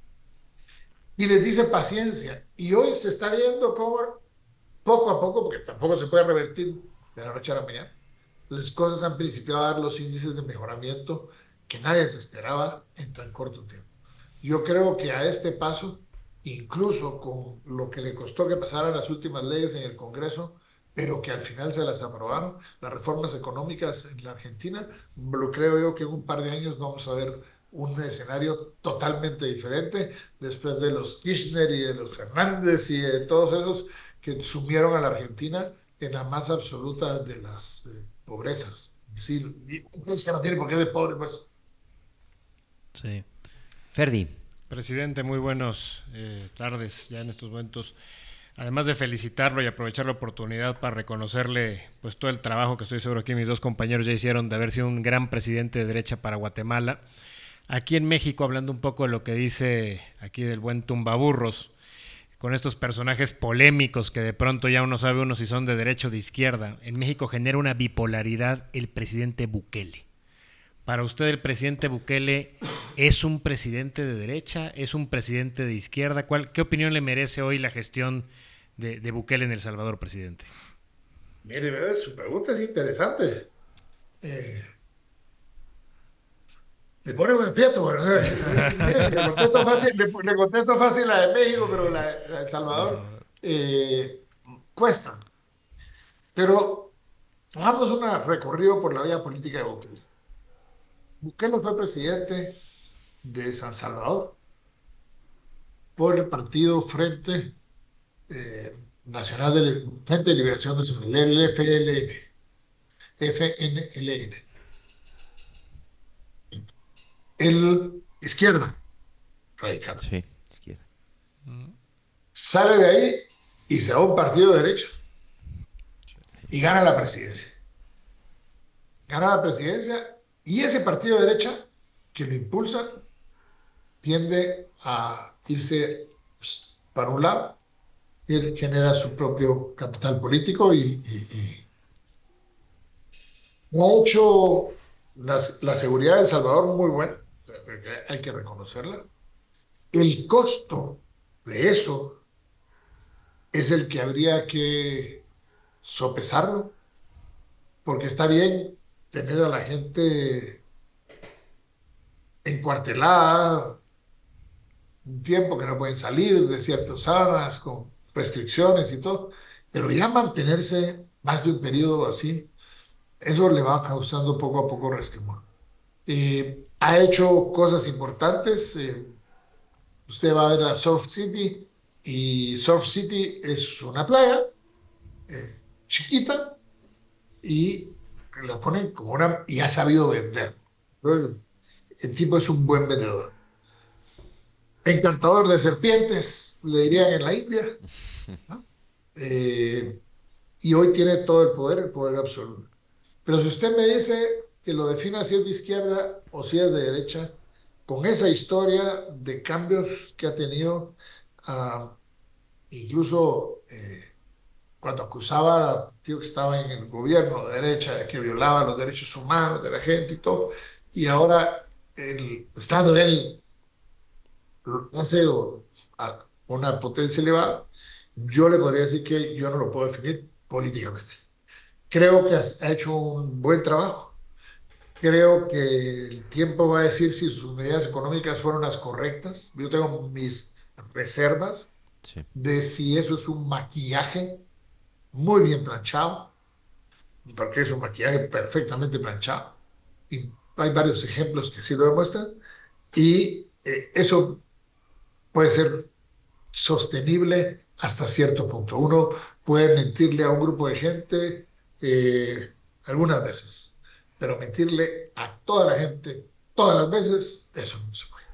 Y les dice paciencia. Y hoy se está viendo cómo poco a poco, porque tampoco se puede revertir de la noche a la mañana, las cosas han principiado a dar los índices de mejoramiento que nadie se esperaba en tan corto tiempo. Yo creo que a este paso, incluso con lo que le costó que pasaran las últimas leyes en el Congreso, pero que al final se las aprobaron, las reformas económicas en la Argentina, lo creo yo que en un par de años vamos a ver un escenario totalmente diferente después de los Kirchner y de los Fernández y de todos esos que sumieron a la Argentina en la más absoluta de las pobrezas. Sí, es que no tiene por qué ser pobre, pues. Sí. Ferdi. Presidente, muy buenas tardes ya en estos momentos. Además de felicitarlo y aprovechar la oportunidad para reconocerle pues todo el trabajo que estoy seguro que mis dos compañeros ya hicieron de haber sido un gran presidente de derecha para Guatemala. Aquí en México, hablando un poco de lo que dice aquí del buen Tumbaburros, con estos personajes polémicos que de pronto ya uno sabe uno si son de derecha o de izquierda, en México genera una bipolaridad el presidente Bukele. Para usted, el presidente Bukele es un presidente de derecha, es un presidente de izquierda. ¿Qué opinión le merece hoy la gestión de Bukele en El Salvador, presidente? Mire, su pregunta es interesante. Le pone un aprieto, bueno, o sea, le contesto fácil la de México, pero la de El Salvador cuesta. Pero hagamos un recorrido por la vida política de Bukele. Bukele fue presidente de San Salvador por el partido Nacional Frente de Liberación Nacional, el FNLN. El izquierda radical. Sí, izquierda. Sale de ahí y se va a un partido de derecha y gana la presidencia. Gana la presidencia y ese partido de derecha que lo impulsa tiende a irse pues, para un lado. Él genera su propio capital político y ha hecho la seguridad de El Salvador muy buena, hay que reconocerla. El costo de eso es el que habría que sopesarlo, porque está bien tener a la gente encuartelada un tiempo que no pueden salir de ciertas zonas con restricciones y todo, pero ya mantenerse más de un periodo así, eso le va causando poco a poco resquemor. Ha hecho cosas importantes. Usted va a ver a Surf City y Surf City es una playa chiquita y la ponen como una y ha sabido vender. El tipo es un buen vendedor. Encantador de serpientes, le dirían en la India, ¿no? Y hoy tiene todo el poder absoluto. Pero si usted me dice que lo defina si es de izquierda o si es de derecha, con esa historia de cambios que ha tenido, ah, incluso cuando acusaba al tío que estaba en el gobierno de derecha de que violaba los derechos humanos de la gente y todo, y ahora, estando él, hace una potencia elevada, yo le podría decir que yo no lo puedo definir políticamente. Creo que ha hecho un buen trabajo. Creo que el tiempo va a decir si sus medidas económicas fueron las correctas. Yo tengo mis reservas Sí. de si eso es un maquillaje muy bien planchado, porque es un maquillaje perfectamente planchado. Y hay varios ejemplos que sí lo demuestran. Y eso puede ser sostenible hasta cierto punto. Uno puede mentirle a un grupo de gente algunas veces, pero mentirle a toda la gente todas las veces, eso no se puede.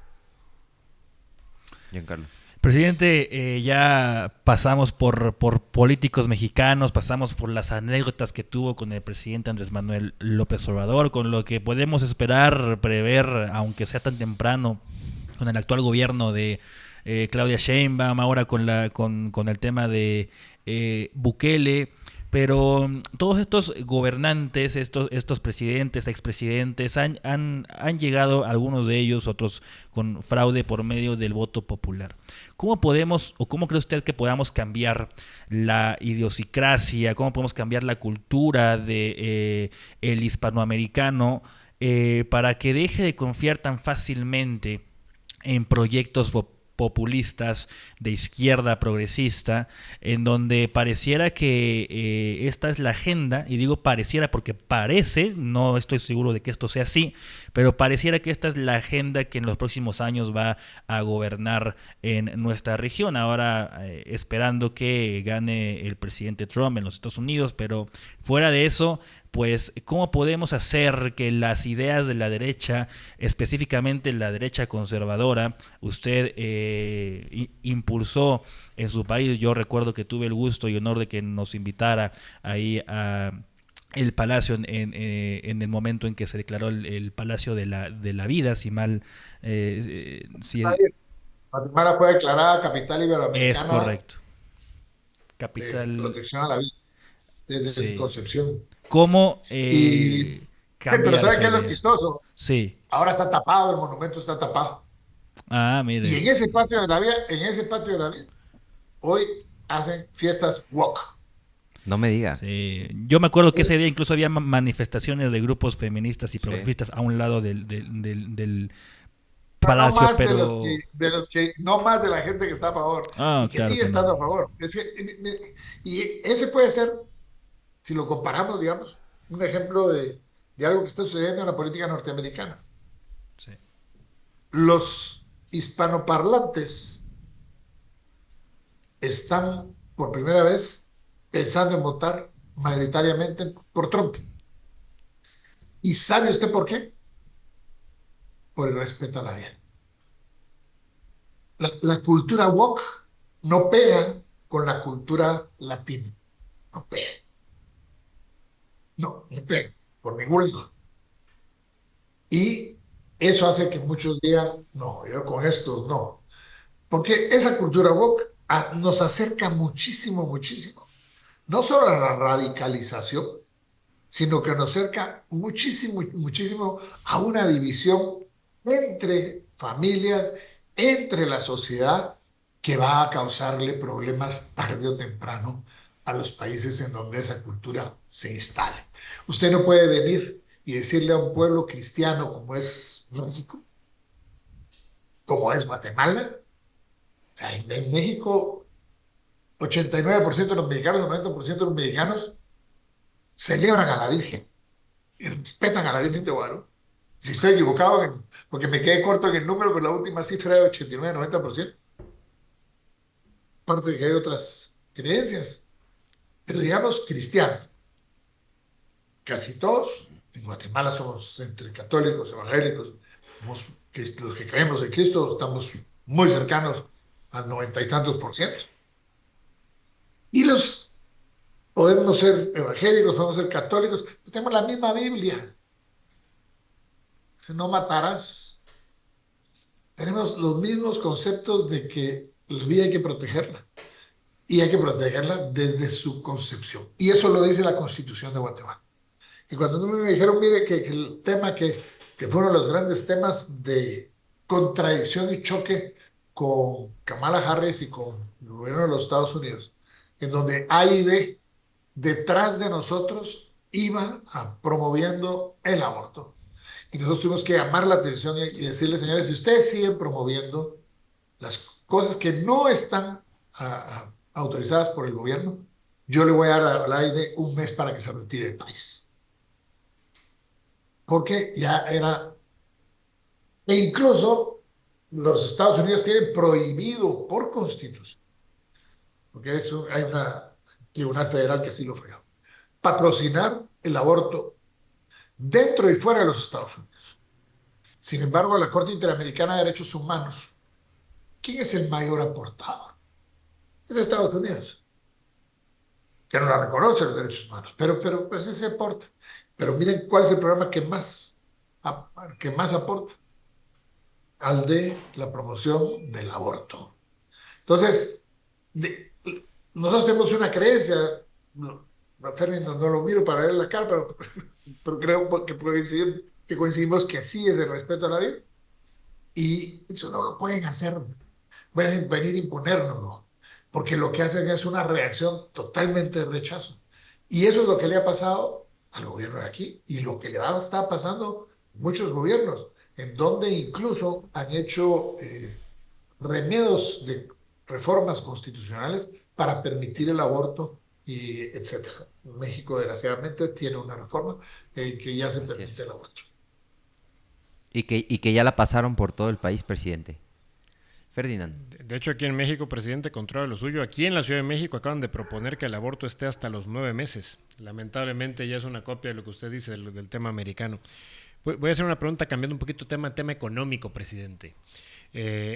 Giancarlo. Presidente, ya pasamos por políticos mexicanos, pasamos por las anécdotas que tuvo con el presidente Andrés Manuel López Obrador, con lo que podemos esperar, prever, aunque sea tan temprano, con el actual gobierno de Claudia Sheinbaum, ahora con el tema de Bukele. Pero todos estos gobernantes, estos presidentes, expresidentes, han llegado, algunos de ellos, otros con fraude por medio del voto popular. ¿Cómo podemos, o cómo cree usted que podamos cambiar la idiosincrasia, cómo podemos cambiar la cultura de el hispanoamericano para que deje de confiar tan fácilmente en proyectos populistas de izquierda progresista, en donde pareciera que esta es la agenda, y digo pareciera porque parece, no estoy seguro de que esto sea así, pero pareciera que esta es la agenda que en los próximos años va a gobernar en nuestra región, ahora esperando que gane el presidente Trump en los Estados Unidos, pero fuera de eso, pues, ¿cómo podemos hacer que las ideas de la derecha, específicamente la derecha conservadora, usted impulsó en su país? Yo recuerdo que tuve el gusto y honor de que nos invitara ahí a el Palacio en el momento en que se declaró el Palacio de la Vida, si mal... si Guatemala fue declarada capital es iberoamericana correcto. de Capital, protección a la vida desde su sí. concepción. ¿Cómo Pero cambiar ¿sabe esa qué es lo idea? chistoso? Sí. Ahora está tapado, el monumento está tapado. Ah, Y mire. en ese patio de la vida, hoy hacen fiestas walk. No me diga. Sí. Yo me acuerdo que ese día incluso había manifestaciones de grupos feministas y Sí. progresistas a un lado del Pero no palacio, más pero... no más de la gente que está a favor Ah, y que claro sigue que estando a no. favor. Y ese puede ser, si lo comparamos, digamos, un ejemplo de algo que está sucediendo en la política norteamericana. Sí. Los hispanoparlantes están por primera vez pensando en votar mayoritariamente por Trump. ¿Y sabe usted por qué? Por el respeto a la vida. la cultura woke no pega con la cultura latina. No pega. No pega. Por ningún lado. Y eso hace que muchos digan, no, yo con esto no. Porque esa cultura woke nos acerca muchísimo, muchísimo. No solo a la radicalización, sino que nos acerca muchísimo, muchísimo a una división entre familias, entre la sociedad, que va a causarle problemas tarde o temprano a los países en donde esa cultura se instale. Usted no puede venir y decirle a un pueblo cristiano como es México, como es Guatemala. O sea, en México, 89% de los mexicanos, 90% de los mexicanos celebran a la Virgen y respetan a la Virgen de Guadalupe. Si estoy equivocado, porque me quedé corto en el número, pero la última cifra era 89-90%. Aparte de que hay otras creencias, pero digamos cristianos. Casi todos, en Guatemala somos entre católicos, evangélicos, los que creemos en Cristo, estamos muy cercanos al 90 y tantos %. Y los podemos ser evangélicos, podemos ser católicos, pero tenemos la misma Biblia. Si no matarás, tenemos los mismos conceptos de que la vida hay que protegerla. Y hay que protegerla desde su concepción. Y eso lo dice la Constitución de Guatemala. Y cuando me dijeron, mire, que el tema que fue uno de los grandes temas de contradicción y choque con Kamala Harris y con el gobierno de los Estados Unidos, en donde AID detrás de nosotros iba promoviendo el aborto. Y nosotros tuvimos que llamar la atención y decirle, señores, si ustedes siguen promoviendo las cosas que no están autorizadas por el gobierno, yo le voy a dar al AID un mes para que se retire del país. Porque ya era... E incluso los Estados Unidos tienen prohibido por constitución, porque hay un tribunal federal que así lo fue, patrocinar el aborto dentro y fuera de los Estados Unidos. Sin embargo, la Corte Interamericana de Derechos Humanos, ¿quién es el mayor aportador? Es Estados Unidos, que no la reconoce los derechos humanos, pero pues ese aporta. Pero miren cuál es el programa que más aporta, al de la promoción del aborto. Entonces, nosotros tenemos una creencia, a Ferdinand no lo miro para ver la cara, pero creo que coincidimos que sí es el respeto a la vida, y eso no lo pueden hacer, pueden venir a imponérnoslo, porque lo que hacen es una reacción totalmente de rechazo. Y eso es lo que le ha pasado al gobierno de aquí y lo que le está pasando a muchos gobiernos, en donde incluso han hecho remedios de reformas constitucionales para permitir el aborto, y etcétera. México, desgraciadamente, tiene una reforma que ya se permite el aborto. Y que ya la pasaron por todo el país, presidente. Ferdinand. De hecho, aquí en México, presidente, contrario a lo suyo, aquí en la Ciudad de México acaban de proponer que el aborto esté hasta los 9 meses. Lamentablemente ya es una copia de lo que usted dice del tema americano. Voy a hacer una pregunta cambiando un poquito tema económico, presidente.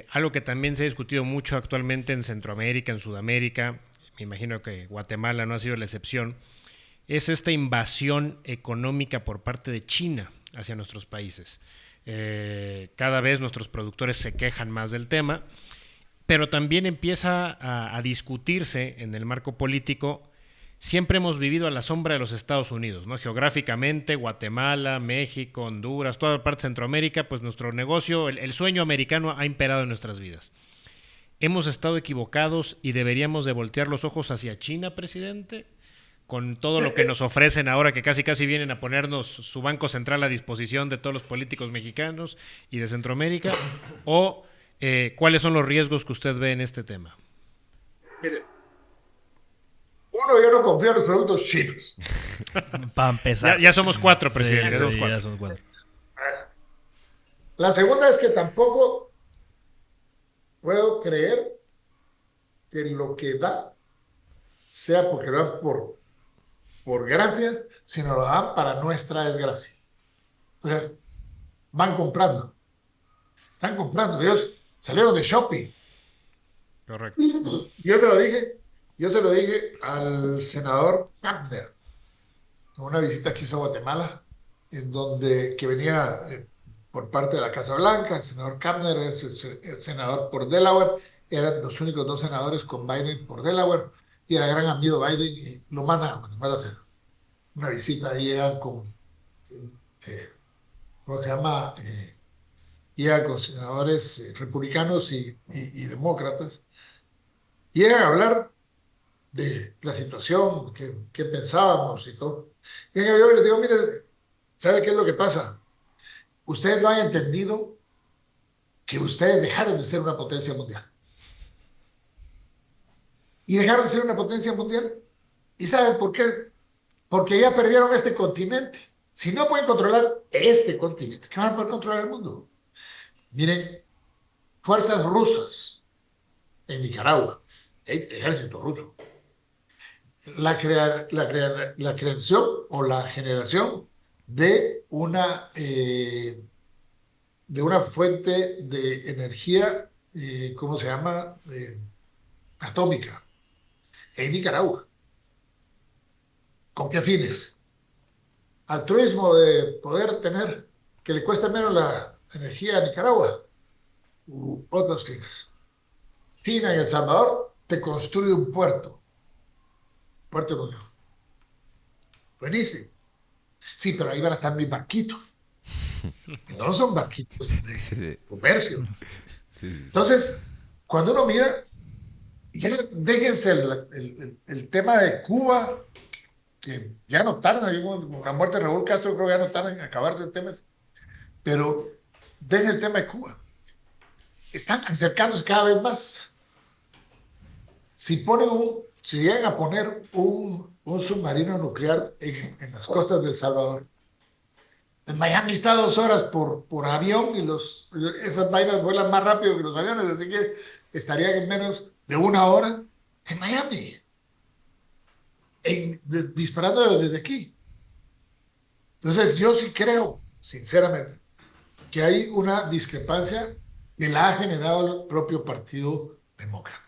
Algo que también se ha discutido mucho actualmente en Centroamérica, en Sudamérica, me imagino que Guatemala no ha sido la excepción, es esta invasión económica por parte de China hacia nuestros países. Cada vez nuestros productores se quejan más del tema, pero también empieza a discutirse en el marco político. Siempre hemos vivido a la sombra de los Estados Unidos, ¿no? Geográficamente, Guatemala, México, Honduras, toda la parte de Centroamérica, pues nuestro negocio, el sueño americano ha imperado en nuestras vidas. ¿Hemos estado equivocados y deberíamos de voltear los ojos hacia China, presidente? Con todo lo que nos ofrecen ahora, que casi vienen a ponernos su banco central a disposición de todos los políticos mexicanos y de Centroamérica, o ¿cuáles son los riesgos que usted ve en este tema? Mire, yo no confío en los productos chinos. Para empezar. Ya somos 4, presidente. Sí, ya somos 4. La segunda es que tampoco puedo creer que lo que da sea porque lo dan por gracia, sino lo dan para nuestra desgracia. O sea, están comprando. Ellos salieron de shopping Correcto. Yo se lo dije al senador Kapner en una visita que hizo a Guatemala, que venía por parte de la Casa Blanca. El senador Kapner es el senador por Delaware, eran los únicos dos senadores con Biden por Delaware, y era gran amigo de Biden, y lo mandan a Guatemala a hacer una visita. Ahí eran eh, ¿cómo se llama? Llegan con senadores republicanos y demócratas, y llegan a hablar de la situación, que pensábamos y todo. Venga, yo les digo, mire, ¿sabe qué es lo que pasa? Ustedes no han entendido que ustedes dejaron de ser una potencia mundial. Y dejaron de ser una potencia mundial. ¿Y saben por qué? Porque ya perdieron este continente. Si no pueden controlar este continente, ¿qué van a poder controlar el mundo? Miren, fuerzas rusas en Nicaragua, ejército ruso, la creación o la generación de una fuente de energía, ¿cómo se llama? Atómica, en Nicaragua. ¿Con qué fines? Altruismo, de poder tener que le cueste menos la energía a Nicaragua, u otros fines. China, en El Salvador, te construye un puerto de Unión. Buenísimo. Sí, pero ahí van a estar mis barquitos. No son barquitos de comercio. Entonces, cuando uno mira, ya déjense el tema de Cuba, que ya no tarda, con la muerte de Raúl Castro, creo que ya no tarda en acabarse el tema, pero dejen el tema de Cuba. Están acercándose cada vez más. Si llegan a poner un submarino nuclear en las costas de El Salvador, en Miami está 2 horas por avión, y esas vainas vuelan más rápido que los aviones, así que estarían en menos de 1 hora en Miami, disparando desde aquí. Entonces yo sí creo, sinceramente, que hay una discrepancia que la ha generado el propio Partido Demócrata.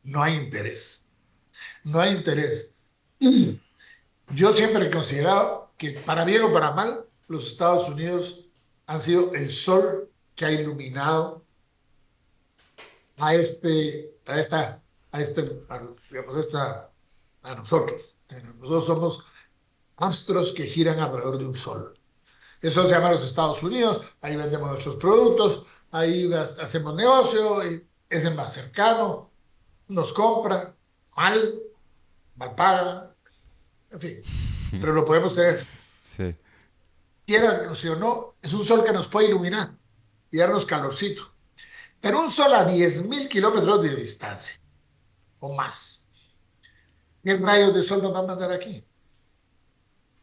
No hay interés. No hay interés. Yo siempre he considerado que, para bien o para mal, los Estados Unidos han sido el sol que ha iluminado a nosotros. Nosotros somos astros que giran alrededor de un sol. Eso se llama los Estados Unidos. Ahí vendemos nuestros productos, ahí hacemos negocio, y es el más cercano, nos compra, mal paga, en fin, pero lo podemos tener. Sí. Quieras o no, es un sol que nos puede iluminar y darnos calorcito. Pero un sol a 10.000 kilómetros de distancia o más, ¿qué rayos de sol nos va a mandar aquí?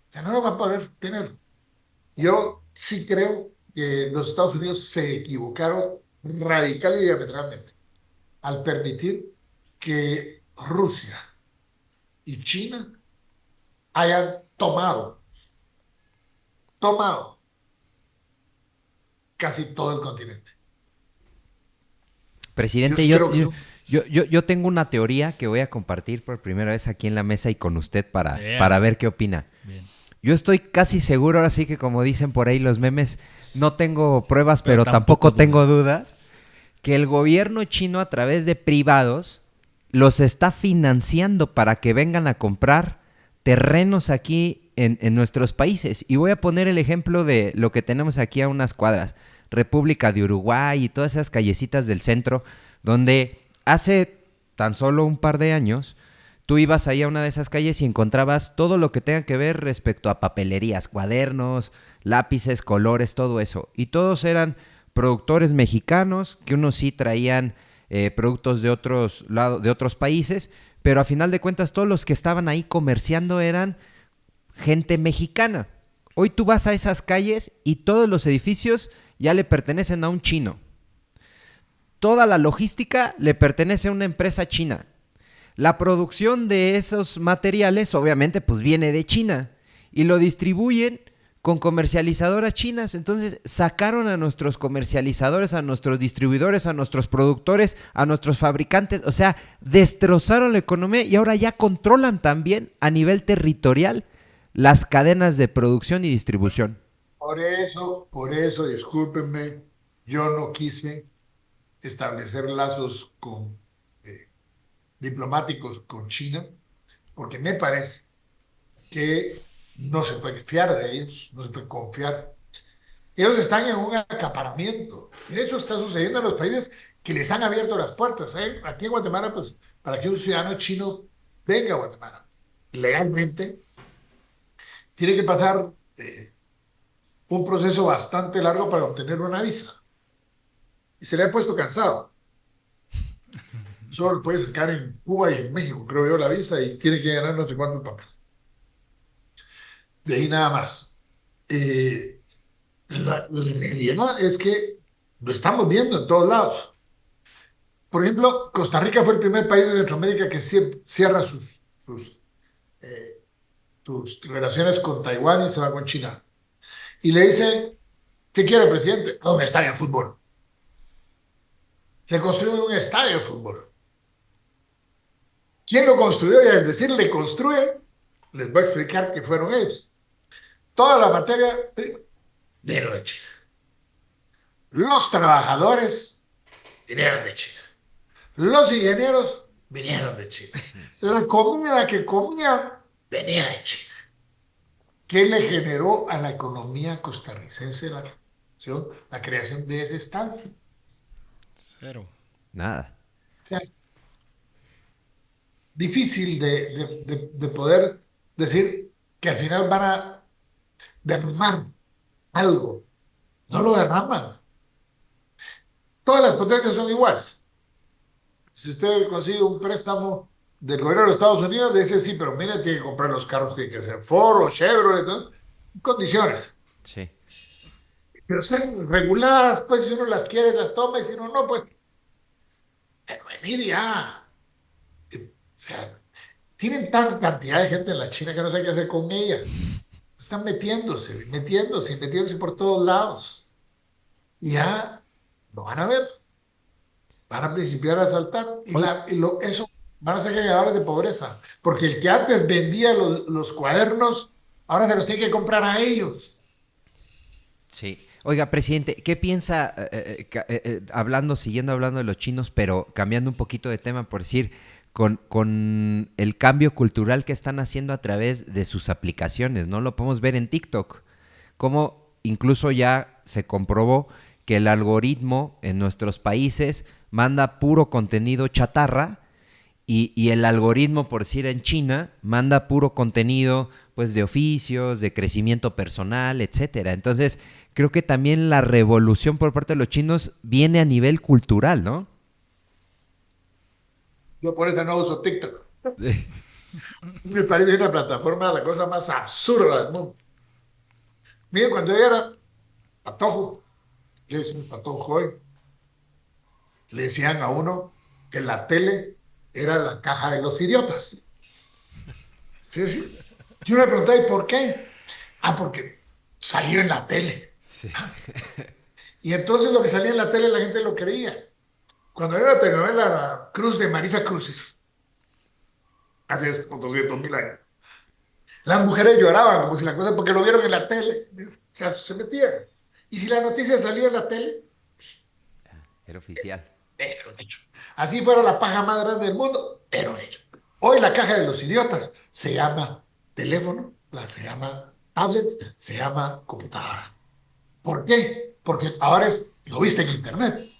O sea, no lo va a poder tener. Yo sí creo que los Estados Unidos se equivocaron radical y diametralmente al permitir que Rusia y China hayan tomado casi todo el continente. Presidente, yo tengo una teoría que voy a compartir por primera vez aquí en la mesa y con usted para ver qué opina. Bien. Yo estoy casi seguro, ahora sí que como dicen por ahí los memes, no tengo pruebas, pero tampoco tengo dudas, que el gobierno chino a través de privados los está financiando para que vengan a comprar terrenos aquí en nuestros países. Y voy a poner el ejemplo de lo que tenemos aquí a unas cuadras, República de Uruguay y todas esas callecitas del centro, donde hace tan solo un par de años tú ibas ahí a una de esas calles y encontrabas todo lo que tenga que ver respecto a papelerías, cuadernos, lápices, colores, todo eso. Y todos eran productores mexicanos, que unos sí traían productos de otros países, pero a final de cuentas todos los que estaban ahí comerciando eran gente mexicana. Hoy tú vas a esas calles y todos los edificios ya le pertenecen a un chino. Toda la logística le pertenece a una empresa china. La producción de esos materiales obviamente pues viene de China y lo distribuyen con comercializadoras chinas. Entonces sacaron a nuestros comercializadores, a nuestros distribuidores, a nuestros productores, a nuestros fabricantes. O sea, destrozaron la economía y ahora ya controlan también a nivel territorial las cadenas de producción y distribución. Por eso, discúlpenme, yo no quise establecer lazos eh, diplomáticos con China, porque me parece que no se puede fiar de ellos, no se puede confiar. Ellos están en un acaparamiento. Y eso está sucediendo en los países que les han abierto las puertas. Aquí en Guatemala, pues, para que un ciudadano chino venga a Guatemala legalmente, tiene que pasar un proceso bastante largo para obtener una visa. Y se le ha puesto cansado. Solo puede sacar en Cuba y en México, creo yo, la visa y tiene que ganar no sé cuántos papeles. De ahí nada más. La realidad es que lo estamos viendo en todos lados. Por ejemplo, Costa Rica fue el primer país de Centroamérica que cierra eh, sus relaciones con Taiwán y se va con China. Y le dicen, ¿qué quiere el presidente? Un estadio de fútbol. Le construyen un estadio de fútbol. ¿Quién lo construyó? Y al decir le construyen, les voy a explicar que fueron ellos. Toda la materia vinieron de China. Los trabajadores vinieron de China. Los ingenieros vinieron de China. La comida que comían venía de China. ¿Qué le generó a la economía costarricense la creación de ese estadio? Cero. Nada. O sea, difícil de poder decir que al final van a derramar algo. No lo derraman. Todas las potencias son iguales. Si usted consigue un préstamo del gobierno de los Estados Unidos, le dice, sí, pero mire, tiene que comprar los carros, tiene que ser Ford o Chevrolet, ¿no? Condiciones. Sí. Pero ser reguladas, pues si uno las quiere, las toma, y si no, no, pues. Pero venir ya. O sea, tienen tanta cantidad de gente en la China que no sé qué hacer con ella. Están metiéndose por todos lados. Y ya lo van a ver. Van a principiar a saltar. Eso van a ser generadores de pobreza. Porque el que antes vendía los cuadernos, ahora se los tiene que comprar a ellos. Sí. Oiga, presidente, ¿qué piensa, siguiendo hablando de los chinos, pero cambiando un poquito de tema, por decir, con el cambio cultural que están haciendo a través de sus aplicaciones, ¿no? Lo podemos ver en TikTok, como incluso ya se comprobó que el algoritmo en nuestros países manda puro contenido chatarra y el algoritmo, por decir en China, manda puro contenido pues de oficios, de crecimiento personal, etcétera. Entonces, creo que también la revolución por parte de los chinos viene a nivel cultural, ¿no? Yo por eso no uso TikTok. Me parece una plataforma la cosa más absurda del mundo. Miren, cuando yo era patojo, le decían patojo hoy, le decían a uno que la tele era la caja de los idiotas. ¿Sí, sí? Yo me preguntaba, ¿y por qué? Porque salió en la tele. Sí. Y entonces lo que salía en la tele la gente lo creía. Cuando era la telenovela La Cruz de Marisa Cruces, hace 200,000 años, las mujeres lloraban como si la cosa, porque lo vieron en la tele, se metían. Y si la noticia salía en la tele, era oficial. Era un hecho. Así fuera la paja más grande del mundo, era un hecho. Hoy la caja de los idiotas se llama teléfono, se llama tablet, se llama computadora. ¿Por qué? Porque ahora lo viste en internet.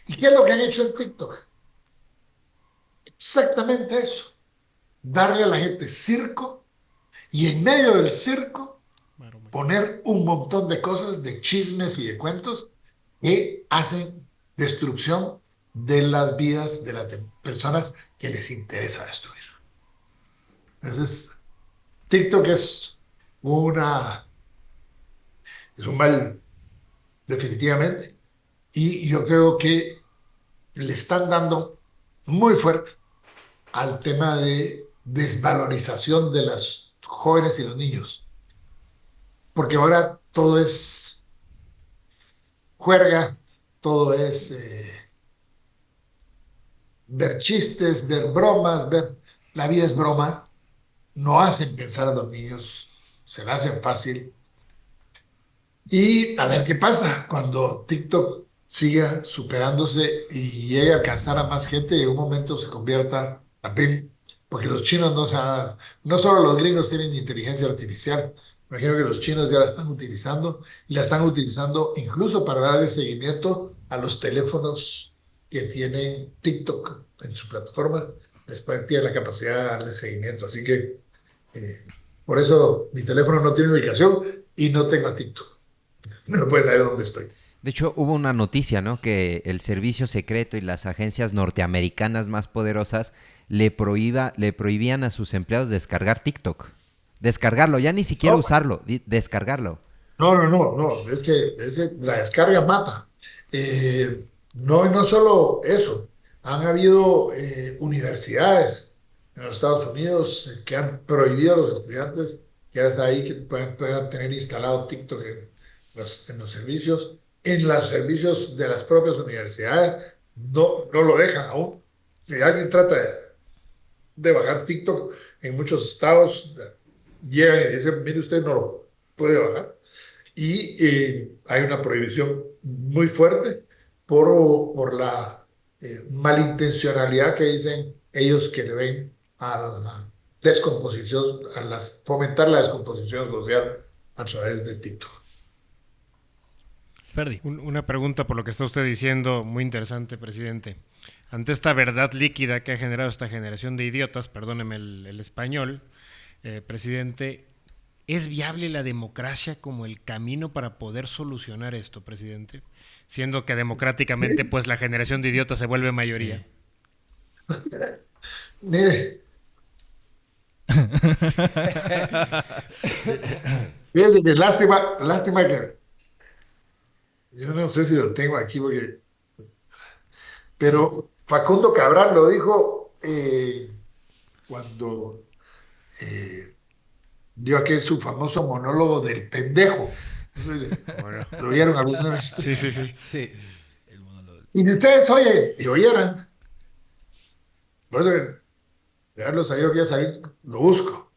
¿Y qué es lo que han hecho en TikTok? Exactamente eso. Darle a la gente circo y en medio del circo poner un montón de cosas, de chismes y de cuentos que hacen destrucción de las vidas de las personas que les interesa destruir. Entonces, TikTok es un mal, definitivamente. Y yo creo que le están dando muy fuerte al tema de desvalorización de los jóvenes y los niños. porque ahora todo es juerga, todo es ver chistes, ver bromas, ver... La vida es broma, no hacen pensar a los niños, se la hacen fácil. Y a ver qué pasa cuando TikTok siga superándose y llegue a alcanzar a más gente y en un momento se convierta también, porque los chinos no solo los gringos tienen inteligencia artificial, imagino que los chinos ya la están utilizando y la están utilizando incluso para darle seguimiento a los teléfonos que tienen TikTok en su plataforma, después tienen la capacidad de darle seguimiento, así que por eso mi teléfono no tiene ubicación y no tengo a TikTok. No puedes saber dónde estoy. De hecho, hubo una noticia, ¿no? Que el servicio secreto y las agencias norteamericanas más poderosas le prohibían a sus empleados descargar TikTok. Descargarlo, ya ni siquiera No, usarlo, descargarlo. no, es que la descarga mata. No, y no solo eso, han habido universidades en los Estados Unidos que han prohibido a los estudiantes que ahora está ahí que puedan tener instalado TikTok en los servicios de las propias universidades, no lo dejan aún. Si alguien trata de bajar TikTok en muchos estados, llegan y dicen, mire usted no lo puede bajar. Y hay una prohibición muy fuerte por la malintencionalidad que dicen ellos que le ven a la descomposición, fomentar la descomposición social a través de TikTok. Ferdi. Una pregunta por lo que está usted diciendo, muy interesante, presidente. Ante esta verdad líquida que ha generado esta generación de idiotas, perdóneme el español, presidente, ¿es viable la democracia como el camino para poder solucionar esto, presidente? Siendo que democráticamente, pues la generación de idiotas se vuelve mayoría. Sí. Mire, fíjese que lástima que yo no sé si lo tengo aquí pero Facundo Cabral lo dijo cuando eh, dio aquel su famoso monólogo del pendejo. No sé si Bueno. ¿lo vieron alguna vez? Sí, sí, sí. Sí. El monólogo. Y si ustedes oyen y oyeran, por eso que de haberlo sabido que iba a salir, lo busco.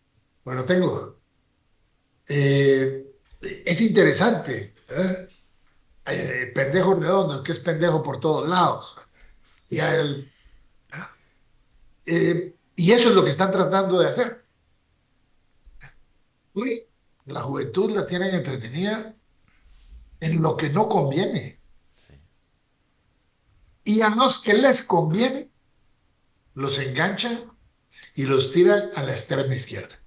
Bueno, lo tengo. Eh, es interesante, ¿eh? Pendejo redondo, que es pendejo por todos lados. Y, y eso es lo que están tratando de hacer. Uy, la juventud la tienen entretenida en lo que no conviene. Y a los que les conviene, los enganchan y los tiran a la extrema izquierda.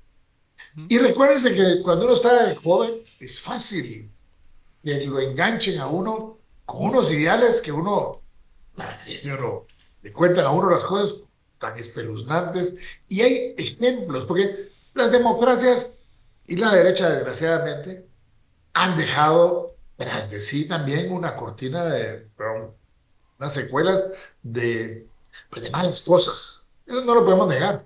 Y recuérdense que cuando uno está joven, es fácil que lo enganchen a uno con unos ideales que le cuentan a uno las cosas tan espeluznantes. Y hay ejemplos, porque las democracias y la derecha, desgraciadamente, han dejado tras de sí también una cortina unas secuelas pues de malas cosas. Eso no lo podemos negar.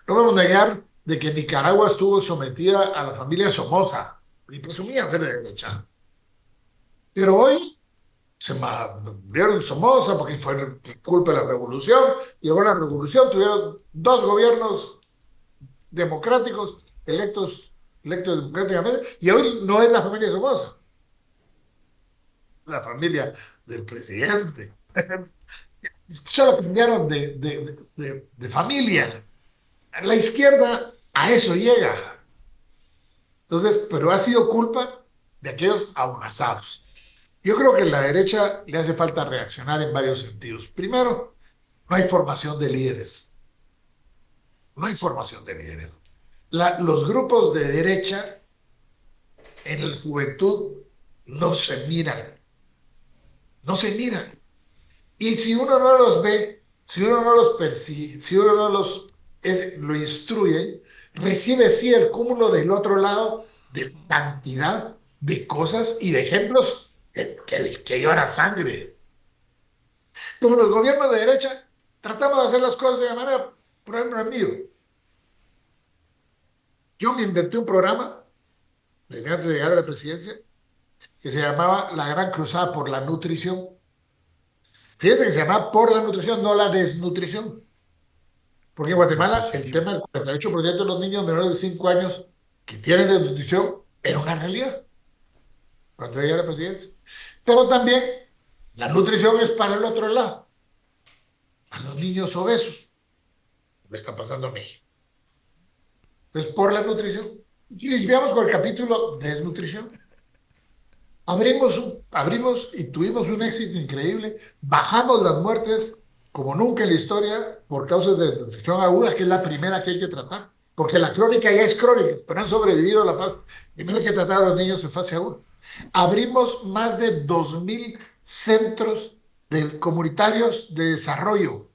No podemos negar de que Nicaragua estuvo sometida a la familia Somoza y presumían ser de derecha. Pero hoy se vieron Somoza porque fue culpa de la revolución. Llegó la revolución, tuvieron dos gobiernos democráticos electos democráticamente, y hoy no es la familia Somoza, la familia del presidente. Solo cambiaron de familia. La izquierda a eso llega. Entonces, pero ha sido culpa de aquellos abrazados. Yo creo que a la derecha le hace falta reaccionar en varios sentidos. Primero, no hay formación de líderes. No hay formación de líderes. Los grupos de derecha en la juventud no se miran. No se miran. Y si uno no los ve, si uno no los persigue, si uno no lo instruye, recibe sí el cúmulo del otro lado de cantidad de cosas y de ejemplos que lloran sangre. Como los gobiernos de derecha, tratamos de hacer las cosas de una manera, por ejemplo, el mío. Yo me inventé un programa desde antes de llegar a la presidencia, que se llamaba la Gran Cruzada por la Nutrición. Fíjense que se llamaba por la nutrición, no la desnutrición. Porque en Guatemala el tema del 48% de los niños menores de 5 años que tienen desnutrición era una realidad cuando llegué a la presidencia. Pero también la nutrición es para el otro lado, a los niños obesos. Me está pasando a mí. Entonces, por la nutrición. Y desviamos con el capítulo de desnutrición. Abrimos y tuvimos un éxito increíble. Bajamos las muertes como nunca en la historia por causas de desnutrición aguda, que es la primera que hay que tratar. Porque la crónica ya es crónica, pero han sobrevivido a la fase. Primero hay que tratar a los niños en fase aguda. Abrimos más de 2,000 centros comunitarios de desarrollo.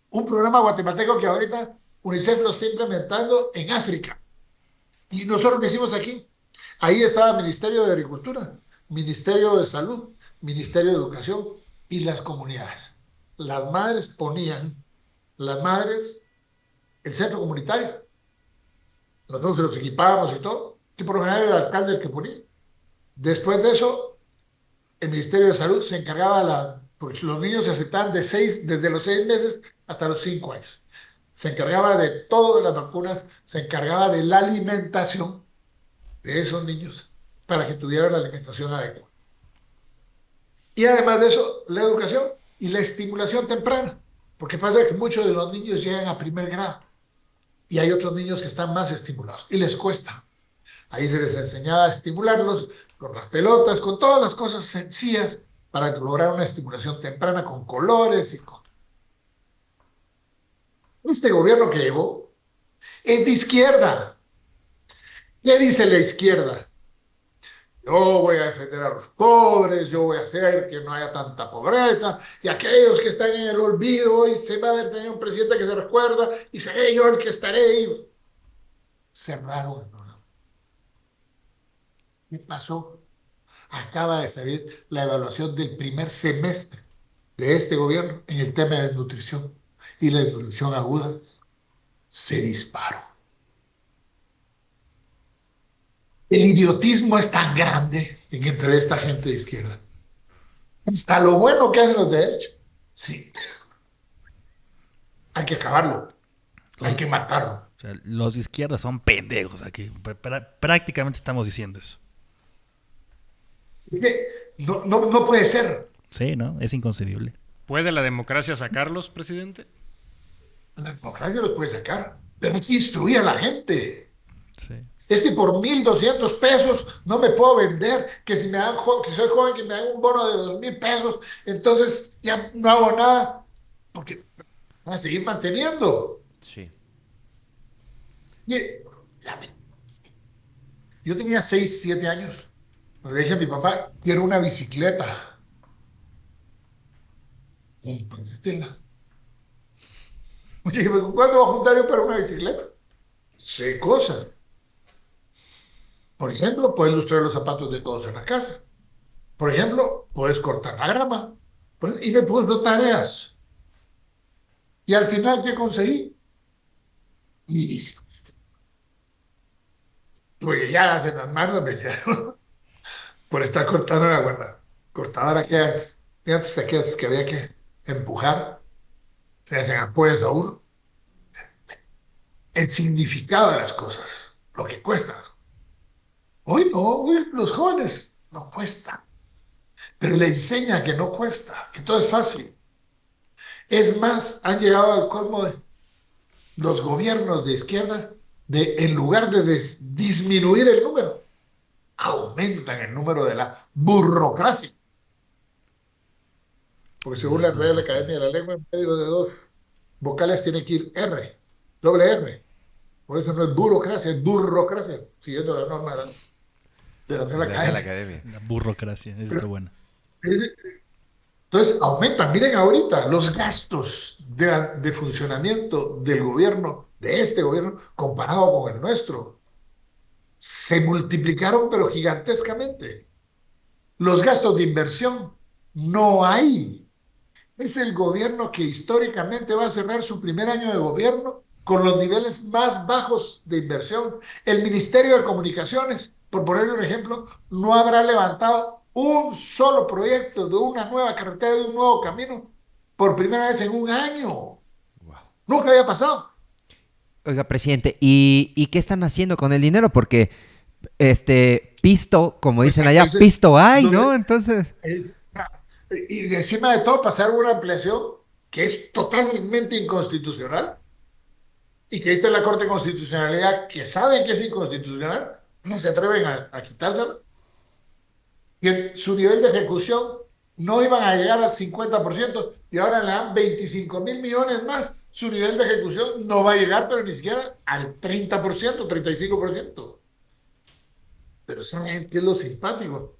Un programa guatemalteco que ahorita UNICEF lo está implementando en África. Y nosotros lo hicimos aquí. Ahí estaba el Ministerio de Agricultura, Ministerio de Salud, Ministerio de Educación y las comunidades. Las madres el centro comunitario. Nosotros se los equipábamos y todo, que por lo general era el alcalde el que ponía. Después de eso, el Ministerio de Salud se encargaba, porque los niños se aceptaban desde los 6 meses hasta los 5 años. Se encargaba de todo de las vacunas, se encargaba de la alimentación de esos niños para que tuvieran la alimentación adecuada. Y además de eso, la educación y la estimulación temprana, porque pasa que muchos de los niños llegan a primer grado y hay otros niños que están más estimulados y les cuesta. Ahí se les enseñaba a estimularlos con las pelotas, con todas las cosas sencillas para lograr una estimulación temprana con colores y con... Este gobierno que llegó es de izquierda. ¿Qué dice la izquierda? Yo voy a defender a los pobres, yo voy a hacer que no haya tanta pobreza, y aquellos que están en el olvido, hoy se va a ver tener un presidente que se recuerda, y seré yo el que estaré ahí. Cerraron el programa. ¿Qué pasó? Acaba de salir la evaluación del primer semestre de este gobierno en el tema de desnutrición, y la desnutrición aguda se disparó. El idiotismo es tan grande entre esta gente de izquierda. Hasta lo bueno que hacen los de derecha. Sí. Hay que acabarlo. Hay que matarlo. O sea, los de izquierda son pendejos aquí. Prácticamente estamos diciendo eso. No puede ser. Sí, ¿no? Es inconcebible. ¿Puede la democracia sacarlos, presidente? La democracia los puede sacar, pero hay que instruir a la gente. Sí. Es que por 1,200 pesos no me puedo vender, que si me dan, que soy joven, que me dan un bono de 2,000 pesos, entonces ya no hago nada, porque van a seguir manteniendo. Sí. Yo tenía 6, 7 años. Le dije a mi papá, quiero una bicicleta. Cómpratela. Oye, ¿cuándo voy a juntar yo para una bicicleta? Sé cosas. Por ejemplo, puedes lustrar los zapatos de todos en la casa. Por ejemplo, puedes cortar la grama. Y me puso tareas. Y al final, ¿qué conseguí? Mi bicicleta. Porque ya las en las manos me hicieron por estar cortando la guarda. Cortadora que antes aquellas que había que empujar, se hacen apoyos a uno. El significado de las cosas, lo que cuesta. Hoy no, hoy los jóvenes no cuesta, pero le enseña que no cuesta, que todo es fácil. Es más, han llegado al colmo de los gobiernos de izquierda, en lugar de disminuir el número, aumentan el número de la burocracia. Porque según la Real Academia de la Lengua, en medio de 2 vocales tiene que ir doble R. Por eso no es burocracia, es burocracia, siguiendo la norma de la Real Academia. La burocracia, eso está bueno. Entonces, aumentan. Miren ahorita los gastos de funcionamiento del gobierno, de este gobierno, comparado con el nuestro. Se multiplicaron, pero gigantescamente. Los gastos de inversión no hay. Es el gobierno que históricamente va a cerrar su primer año de gobierno con los niveles más bajos de inversión. El Ministerio de Comunicaciones por ponerle un ejemplo, no habrá levantado un solo proyecto de una nueva carretera, de un nuevo camino, por primera vez en un año. Nunca había pasado. Oiga, presidente, ¿y qué están haciendo con el dinero? Porque, pisto, como Pues dicen allá, entonces, pisto hay, ¿no? donde, Entonces, eh, y encima de todo pasar una ampliación que es totalmente inconstitucional y que ahí está la Corte de Constitucionalidad, que saben que es inconstitucional, no se atreven a quitársela, y su nivel de ejecución no iban a llegar al 50% y ahora le dan 25.000 millones más. Su nivel de ejecución no va a llegar, pero ni siquiera al 30%, 35%. Pero ¿saben qué es lo simpático?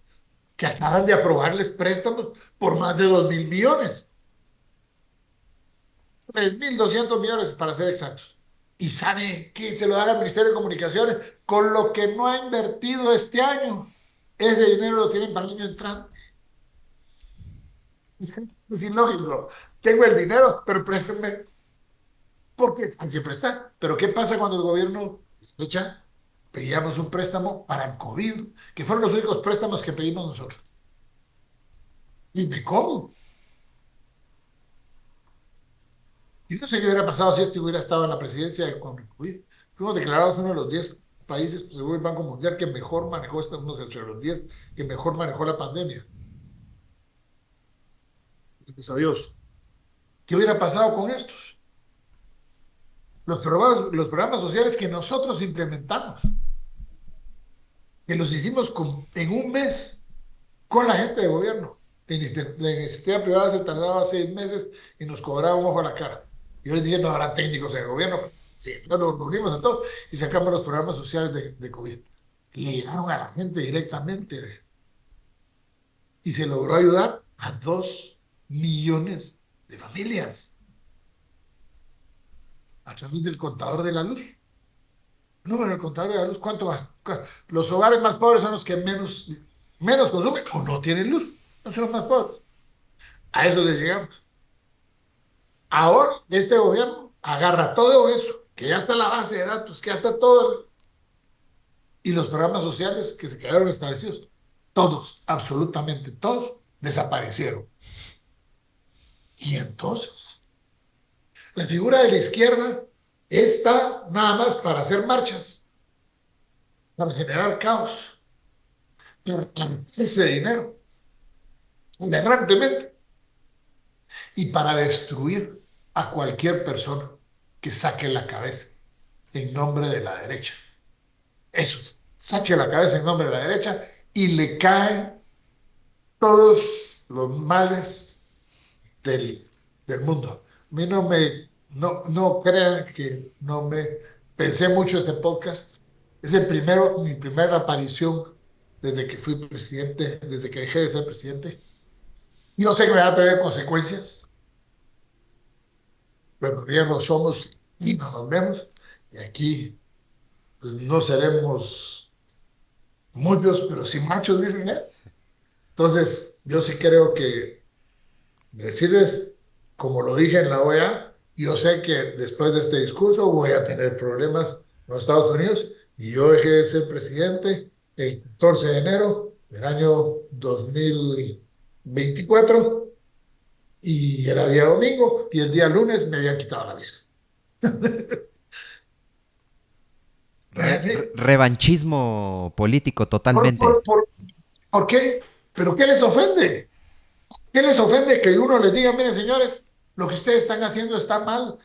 Que acaban de aprobarles préstamos por más de 2.000 millones. 3.200 millones para ser exactos. Y saben que se lo da al Ministerio de Comunicaciones con lo que no ha invertido este año. Ese dinero lo tienen para el año entrante. Es ilógico. Tengo el dinero, pero préstenme. Porque hay que prestar. Pero ¿qué pasa cuando el gobierno echa? Pedíamos un préstamo para el COVID, que fueron los únicos préstamos que pedimos nosotros. Dime, ¿cómo? Y no sé qué hubiera pasado si esto hubiera estado en la presidencia con el COVID. Fuimos declarados uno de los 10 países, según el Banco Mundial, que mejor manejó, uno de los 10 que mejor manejó la pandemia. Gracias a Dios. ¿Qué hubiera pasado con estos? Los programas sociales que nosotros implementamos, que los hicimos en un mes con la gente de gobierno. La iniciativa privada se tardaba 6 meses y nos cobraba un ojo a la cara. Yo les dije, no habrá técnicos en el gobierno. Sí, nos reunimos a todos y sacamos los programas sociales de COVID. Le llegaron a la gente directamente y se logró ayudar a 2 millones de familias a través del contador de la luz. No, pero el contador de la luz, ¿cuánto más? Los hogares más pobres son los que menos consumen o no tienen luz. No son los más pobres. A eso les llegamos. Ahora, este gobierno agarra todo eso, que ya está la base de datos, que ya está todo, y los programas sociales que se quedaron establecidos, todos, absolutamente todos, desaparecieron. Y entonces, la figura de la izquierda está nada más para hacer marchas, para generar caos, para ese dinero, errantemente, y para destruir a cualquier persona que saque la cabeza en nombre de la derecha. Eso, saque la cabeza en nombre de la derecha y le caen todos los males del, del mundo. A mí no crean que no me pensé mucho este podcast. Es mi primera aparición desde que fui presidente, desde que dejé de ser presidente. Yo sé que me van a tener consecuencias, pero riesgos somos y no nos vemos. Y aquí, pues no seremos muchos, pero sí machos, dicen, ¿eh? Entonces, yo sí creo que decirles, como lo dije en la OEA, yo sé que después de este discurso voy a tener problemas en los Estados Unidos y yo dejé de ser presidente el 14 de enero del año 2024 y era día domingo y el día lunes me habían quitado la visa. Realmente, revanchismo político ¿Por, totalmente. por, por, ¿por qué? ¿Pero qué les ofende? ¿Qué les ofende que uno les diga, miren señores, lo que ustedes están haciendo está mal?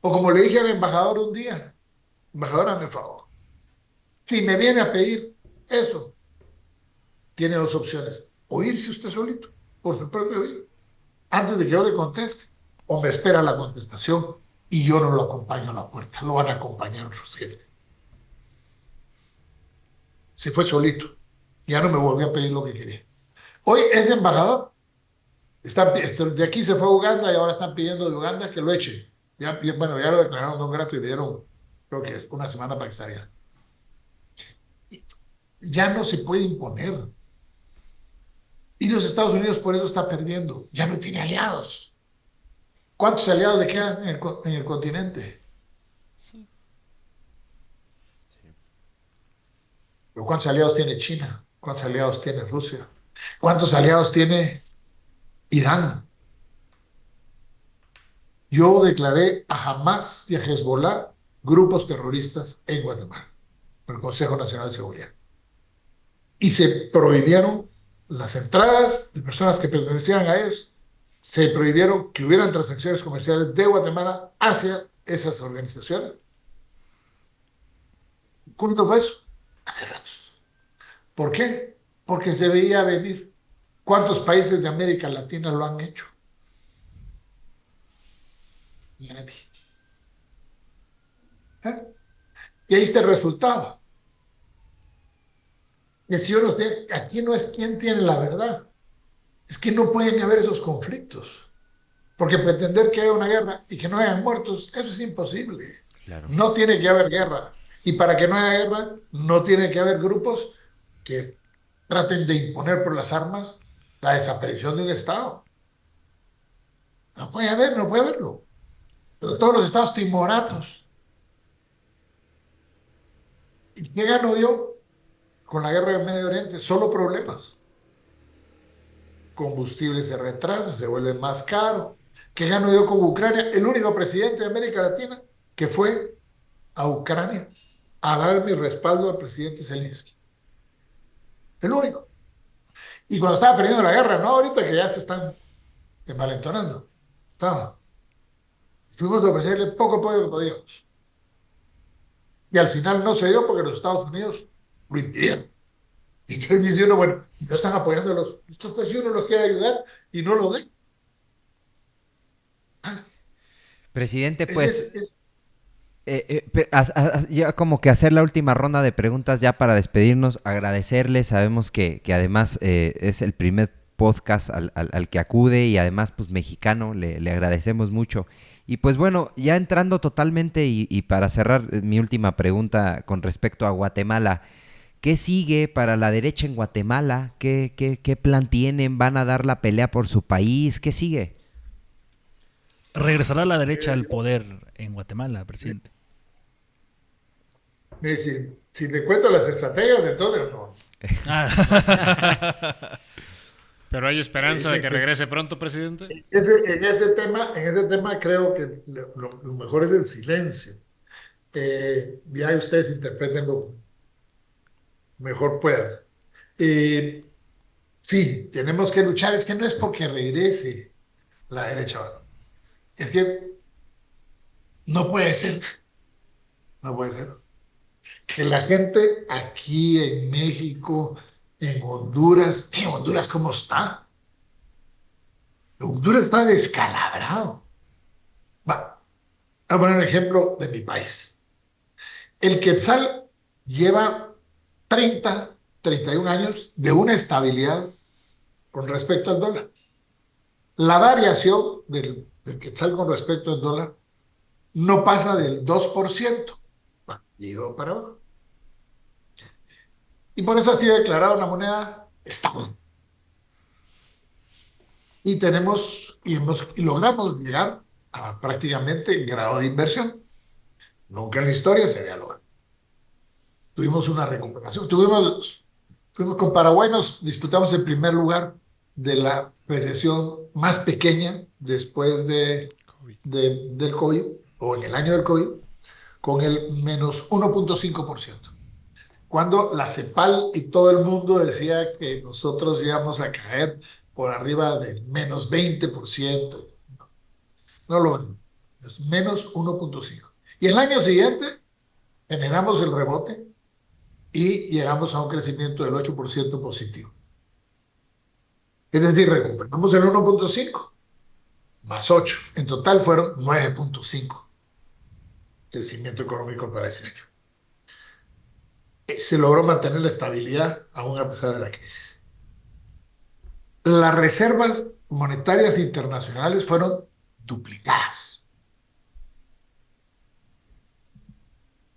O como le dije al embajador un día, embajador, hazme el favor. Si me viene a pedir eso, tiene dos opciones. O irse usted solito, por su propio bien, antes de que yo le conteste, o me espera la contestación y yo no lo acompaño a la puerta, lo van a acompañar sus jefes. Se fue solito, ya no me volvió a pedir lo que quería. Hoy ese embajador de aquí se fue a Uganda y ahora están pidiendo de Uganda que lo eche. Bueno, ya lo declararon no grato y le dieron, creo que es una semana para que saliera. Ya no se puede imponer. Y los Estados Unidos por eso está perdiendo. Ya no tiene aliados. ¿Cuántos aliados le quedan en el continente? Pero ¿cuántos aliados tiene China? ¿Cuántos aliados tiene Rusia? ¿Cuántos aliados tiene Irán? Yo declaré a Hamas y a Hezbollah grupos terroristas en Guatemala, por el Consejo Nacional de Seguridad. Y se prohibieron las entradas de personas que pertenecían a ellos, se prohibieron que hubieran transacciones comerciales de Guatemala hacia esas organizaciones. ¿Cuándo fue eso? Hace ratos. ¿Por qué? Porque se veía venir. ¿Cuántos países de América Latina lo han hecho? Nadie. ¿Eh? Y ahí está el resultado. Que si uno tiene, aquí no es quién tiene la verdad, es que no pueden haber esos conflictos. Porque pretender que haya una guerra y que no hayan muertos, eso es imposible. Claro. No tiene que haber guerra. Y para que no haya guerra, no tiene que haber grupos que traten de imponer por las armas la desaparición de un Estado. No puede haber, no puede haberlo. Pero todos los estados timoratos. ¿Y qué gano yo con la guerra del Medio Oriente? Solo problemas. Combustible se retrasa, se vuelve más caro. ¿Qué gano yo con Ucrania? El único presidente de América Latina que fue a Ucrania a dar mi respaldo al presidente Zelensky. El único. Y cuando estaba perdiendo la guerra, no ahorita que ya se están envalentonando. Fuimos a ofrecerle poco apoyo que podíamos. Y al final no se dio porque los Estados Unidos lo impidieron. Y entonces dice uno, bueno, no están apoyando a los... Entonces, si uno los quiere ayudar y no lo den. Presidente, pues... Es, ya como que hacer la última ronda de preguntas ya para despedirnos, agradecerle, sabemos que además es el primer podcast al que acude y además pues mexicano, le agradecemos mucho. Y pues bueno, ya entrando totalmente y para cerrar mi última pregunta con respecto a Guatemala, ¿qué sigue para la derecha en Guatemala? ¿Qué plan tienen? ¿Van a dar la pelea por su país? ¿Qué sigue? ¿Regresará la derecha al poder en Guatemala, presidente? si te cuento las estrategias, entonces no. Pero hay esperanza de que regrese pronto, presidente. En ese tema creo que lo mejor es el silencio. Ya ustedes interpreten lo mejor puedan. Sí, tenemos que luchar. Es que no es porque regrese la derecha. Es que no puede ser. No puede ser. Que la gente aquí en México, en Honduras ¿cómo está? Honduras está descalabrado. Va, a poner un ejemplo de mi país. El quetzal lleva 31 años de una estabilidad con respecto al dólar. La variación del quetzal con respecto al dólar no pasa del 2%. Llegó para abajo. Y por eso ha sido declarada una moneda estable. Y logramos llegar a prácticamente el grado de inversión. Nunca en la historia se había logrado. Tuvimos una recuperación. Fuimos con Paraguay, nos disputamos el primer lugar de la recesión más pequeña después del COVID, o en el año del COVID, con el menos 1.5%. Cuando la CEPAL y todo el mundo decía que nosotros íbamos a caer por arriba del menos 20%. No lo ven. Es menos 1.5. Y el año siguiente generamos el rebote y llegamos a un crecimiento del 8% positivo. Es decir, recuperamos el 1.5 más 8. En total fueron 9.5 crecimiento económico para ese año. Se logró mantener la estabilidad aún a pesar de la crisis. Las reservas monetarias internacionales fueron duplicadas.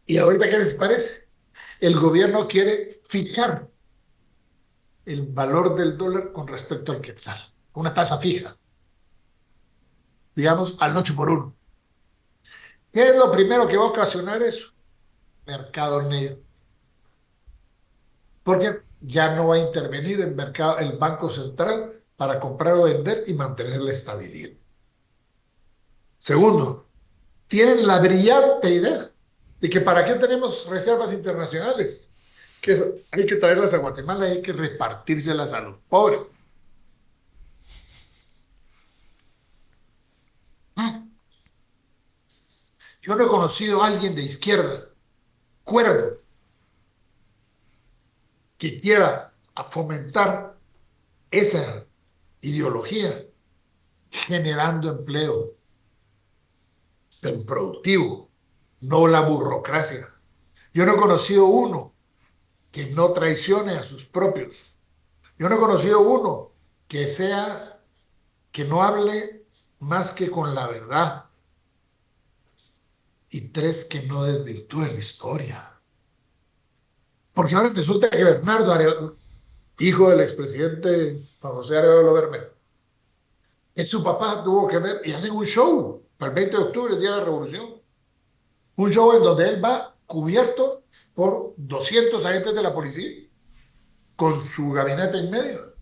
¿Y ahorita qué les parece? El gobierno quiere fijar el valor del dólar con respecto al quetzal, una tasa fija, digamos al 8 por 1. ¿Qué es lo primero que va a ocasionar eso? Mercado negro. porque ya no va a intervenir el Banco Central para comprar o vender y mantener la estabilidad. Segundo, tienen la brillante idea de que para qué tenemos reservas internacionales, hay que traerlas a Guatemala y hay que repartírselas a los pobres. Yo no he conocido a alguien de izquierda, cuerdo, que quiera fomentar esa ideología generando empleo, pero productivo, no la burocracia. Yo no he conocido uno que no traicione a sus propios. Yo no he conocido uno que no hable más que con la verdad. Y tres, que no desvirtúe la historia. Porque ahora resulta que Bernardo Arevalo, hijo del expresidente Juan José Arevalo Bermejo, que su papá tuvo que ver, y hacen un show para el 20 de octubre, el Día de la Revolución. Un show en donde él va cubierto por 200 agentes de la policía, con su gabinete en medio.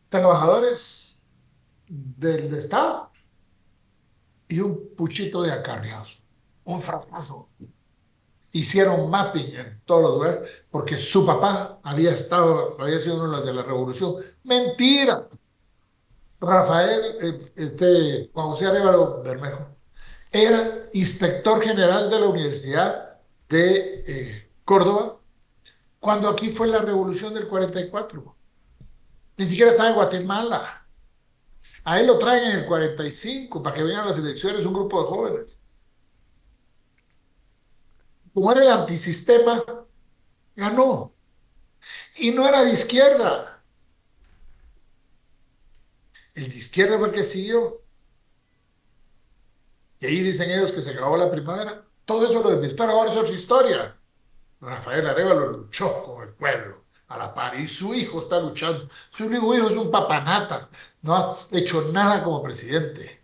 Trabajadores del Estado y un puchito de acarreados. Un fracaso. Hicieron mapping en todos los lugares porque su papá había sido uno de los de la revolución. ¡Mentira! Juan José Arevalo Bermejo, era inspector general de la Universidad de Córdoba cuando aquí fue la revolución del 44. Ni siquiera estaba en Guatemala. A él lo traen en el 45 para que vengan las elecciones un grupo de jóvenes. Como era el antisistema, ganó. Y no era de izquierda. El de izquierda fue el que siguió. Y ahí dicen ellos que se acabó la primavera. Todo eso lo desvirtuaron, ahora es otra historia. Rafael Arevalo luchó con el pueblo a la par y su hijo está luchando. Su único hijo es un papanatas, no ha hecho nada como presidente.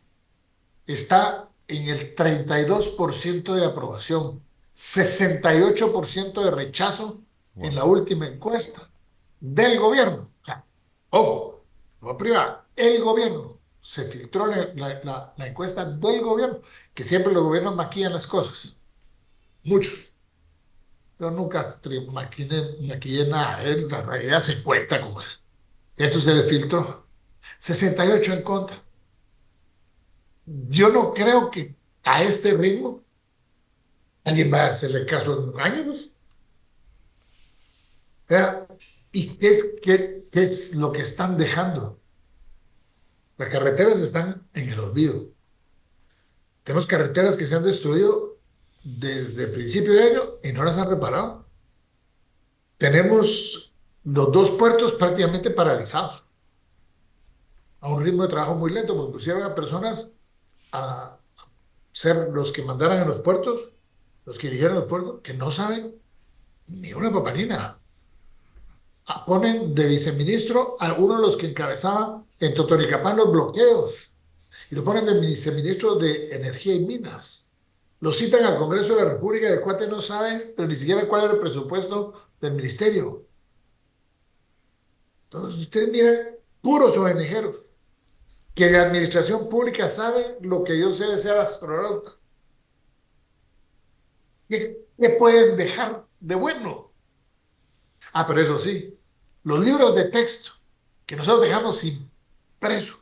Está en el 32% de aprobación, 68% de rechazo en la última encuesta del gobierno. O sea, ojo, no privada, el gobierno. Se filtró la encuesta del gobierno, que siempre los gobiernos maquillan las cosas. Muchos. Yo nunca maquillé nada, la realidad se cuenta como es. Esto se le filtró. 68 en contra. Yo no creo que a este ritmo alguien va a hacerle caso en un año, pues. ¿Y qué es lo que están dejando? Las carreteras están en el olvido. Tenemos carreteras que se han destruido desde el principio de año y no las han reparado. Tenemos los dos puertos prácticamente paralizados, a un ritmo de trabajo muy lento, porque pusieron a personas a ser los que mandaran en los puertos, los que dirigieran los puertos, que no saben ni una paparina. Ponen de viceministro a uno de los que encabezaba en Totonicapán los bloqueos, y lo ponen de viceministro de Energía y Minas. Lo citan al Congreso de la República, el cuate no sabe, pero ni siquiera cuál era el presupuesto del ministerio. Entonces, ustedes miran, puros ONGeros, que de administración pública saben lo que yo sé de ser astronauta. ¿Qué pueden dejar de bueno? Pero eso sí, los libros de texto que nosotros dejamos impresos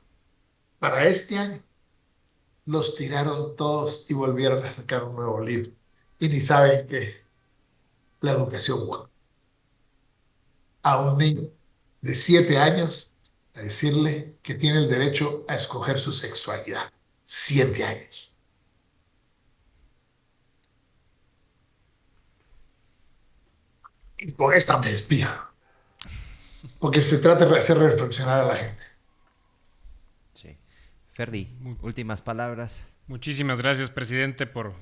para este año, los tiraron todos y volvieron a sacar un nuevo libro. Y ni saben que la educación, a un niño de 7 años, a decirle que tiene el derecho a escoger su sexualidad. 7 años. Y con esta me despido. Porque se trata de hacer reflexionar a la gente. Sí. Ferdi, últimas palabras. Muchísimas gracias, presidente, por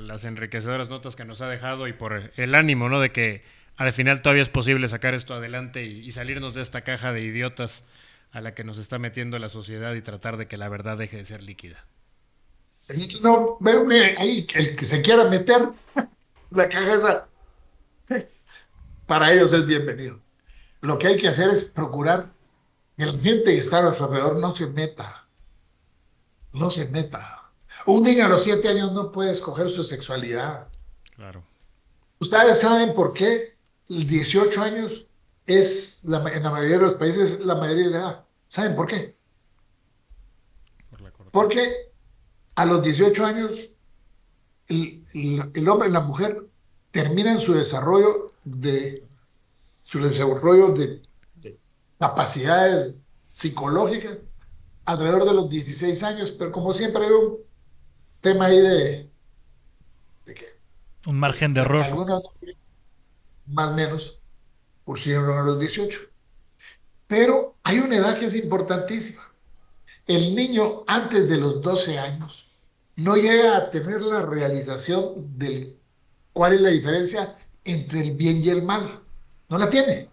las enriquecedoras notas que nos ha dejado y por el ánimo, ¿no?, de que al final todavía es posible sacar esto adelante y salirnos de esta caja de idiotas a la que nos está metiendo la sociedad y tratar de que la verdad deje de ser líquida. No, pero mire, ahí el que se quiera meter la caja esa, para ellos es bienvenido. Lo que hay que hacer es procurar que la gente que está a nuestro alrededor no se meta. No se meta. Un niño a los 7 años no puede escoger su sexualidad. Claro. Ustedes saben por qué el 18 años es, en la mayoría de los países, la mayoría de la edad. ¿Saben por qué? Por la corteza. Porque a los 18 años el hombre y la mujer terminan su desarrollo de capacidades psicológicas alrededor de los 16 años, pero como siempre hay un tema ahí de que Un margen de error. algunos más o menos pusieron a los 18. Pero hay una edad que es importantísima. El niño antes de los 12 años no llega a tener la realización de cuál es la diferencia entre el bien y el mal. No la tiene.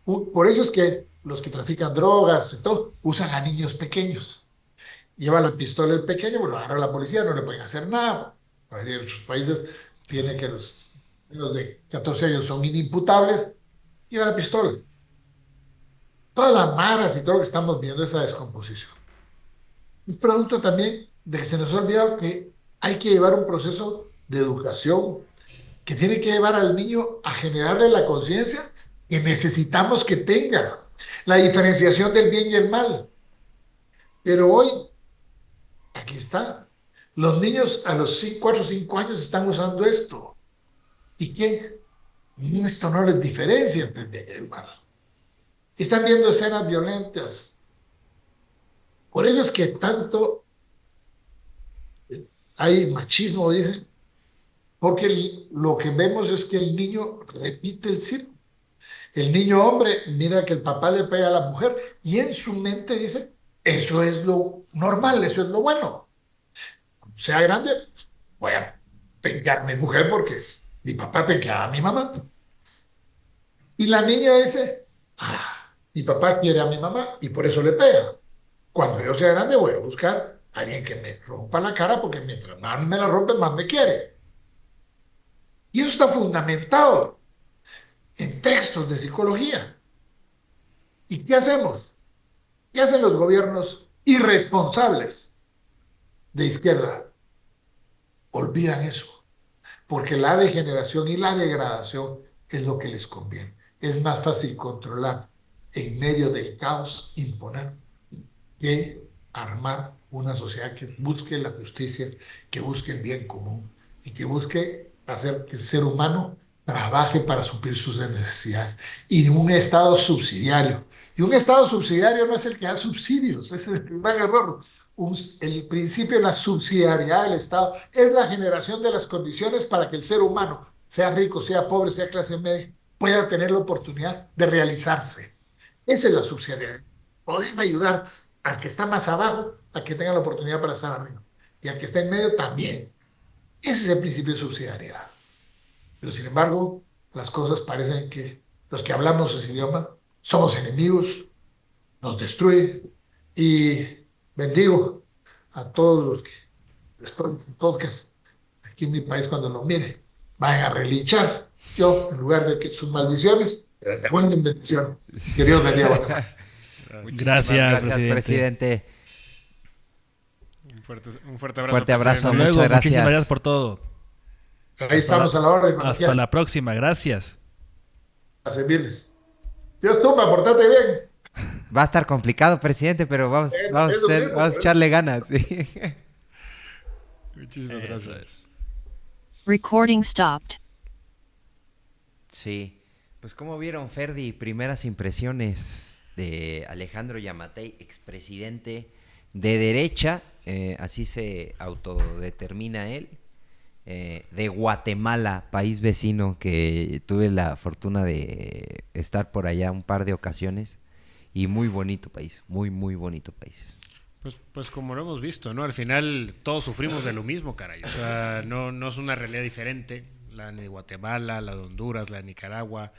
Por eso es que los que trafican drogas y todo usan a niños pequeños. Lleva la pistola el pequeño, pero agarra a la policía, no le pueden hacer nada. En sus países tiene que los de 14 años son inimputables, lleva la pistola. Todas las maras y todo lo que estamos viendo, esa descomposición. Es producto también de que se nos ha olvidado que hay que llevar un proceso de educación que tiene que llevar al niño a generarle la conciencia que necesitamos que tenga, la diferenciación del bien y el mal. Pero hoy, aquí está, los niños a los 4 o 5 años están usando esto. ¿Y qué? Esto no les diferencia entre el bien y el mal. Están viendo escenas violentas. Por eso es que tanto hay machismo, dicen, porque lo que vemos es que el niño repite el círculo. El niño hombre mira que el papá le pega a la mujer y en su mente dice, eso es lo normal, eso es lo bueno. Sea grande, voy a pegar a mi mujer porque mi papá pegaba a mi mamá. Y la niña dice, mi papá quiere a mi mamá y por eso le pega. Cuando yo sea grande voy a buscar a alguien que me rompa la cara porque mientras más me la rompe, más me quiere. Y eso está fundamentado en textos de psicología. ¿Y qué hacemos? ¿Qué hacen los gobiernos irresponsables de izquierda? Olvidan eso, porque la degeneración y la degradación es lo que les conviene. Es más fácil controlar en medio del caos, imponer, que armar una sociedad que busque la justicia, que busque el bien común y que busque hacer que el ser humano trabaje para suplir sus necesidades y un Estado subsidiario. Y un Estado subsidiario no es el que da subsidios, ese es el gran error. El principio de la subsidiariedad del Estado es la generación de las condiciones para que el ser humano, sea rico, sea pobre, sea clase media, pueda tener la oportunidad de realizarse. Esa es la subsidiariedad. Poder ayudar al que está más abajo a que tenga la oportunidad para estar arriba. Y al que está en medio también. Ese es el principio de subsidiariedad. Pero sin embargo, las cosas parecen que los que hablamos ese idioma somos enemigos, nos destruyen. Y bendigo a todos los que después del podcast, aquí en mi país, cuando lo miren, vayan a relinchar. Yo, en lugar de que sus maldiciones, buenas bendiciones. Que Dios bendiga a Guatemala. Gracias, presidente. Un fuerte abrazo. Fuerte abrazo. Hasta luego. Muchas gracias. Muchísimas gracias por todo. Ahí estamos a la hora. Hasta la próxima. Gracias. A servirles. Dios tumba, portate bien. Va a estar complicado, presidente, pero vamos a echarle ganas. Sí. Muchísimas gracias. Recording stopped. Sí. Pues, ¿cómo vieron, Ferdi? Primeras impresiones de Alejandro Yamatei, expresidente de derecha, así se autodetermina él, de Guatemala, país vecino, que tuve la fortuna de estar por allá un par de ocasiones, y muy bonito país, muy, muy bonito país. Pues como lo hemos visto, ¿no? Al final todos sufrimos de lo mismo, caray. O sea, no es una realidad diferente, la de Guatemala, la de Honduras, la de Nicaragua,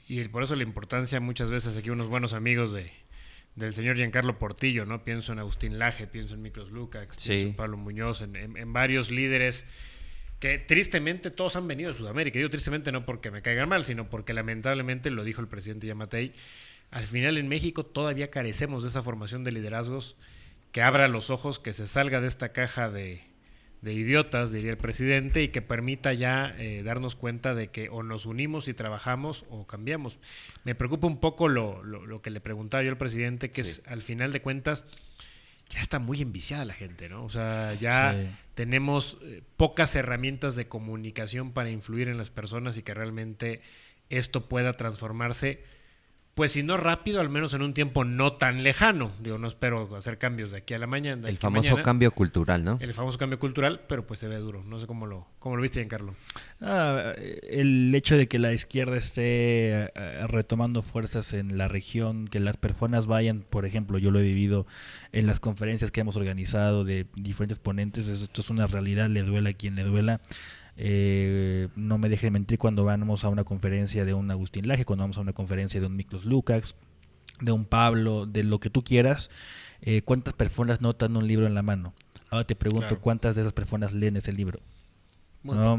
y por eso la importancia muchas veces aquí unos buenos amigos del señor Giancarlo Portillo, ¿no? Pienso en Agustín Laje, pienso en Miklos Lukács, Sí. pienso en Pablo Muñoz, en varios líderes que tristemente todos han venido de Sudamérica. Digo tristemente no porque me caigan mal, sino porque lamentablemente, lo dijo el presidente Yamatei, al final en México todavía carecemos de esa formación de liderazgos que abra los ojos, que se salga de esta caja de idiotas, diría el presidente, y que permita ya darnos cuenta de que o nos unimos y trabajamos o cambiamos. Me preocupa un poco lo que le preguntaba yo al presidente, que es, al final de cuentas, ya está muy enviciada la gente, ¿no? O sea, ya tenemos pocas herramientas de comunicación para influir en las personas y que realmente esto pueda transformarse, pues si no rápido, al menos en un tiempo no tan lejano. Digo, no espero hacer cambios de aquí a la mañana. El famoso cambio cultural, ¿no? El famoso cambio cultural, pero pues se ve duro. No sé cómo lo viste, Giancarlo. El hecho de que la izquierda esté retomando fuerzas en la región, que las personas vayan, por ejemplo, yo lo he vivido en las conferencias que hemos organizado de diferentes ponentes, esto es una realidad, le duela a quien le duela. No me dejen mentir cuando vamos a una conferencia de un Agustín Laje, cuando vamos a una conferencia de un Miklos Lukács, de un Pablo, de lo que tú quieras, ¿cuántas personas notan un libro en la mano? Ahora te pregunto, ¿cuántas de esas personas leen ese libro? ¿No?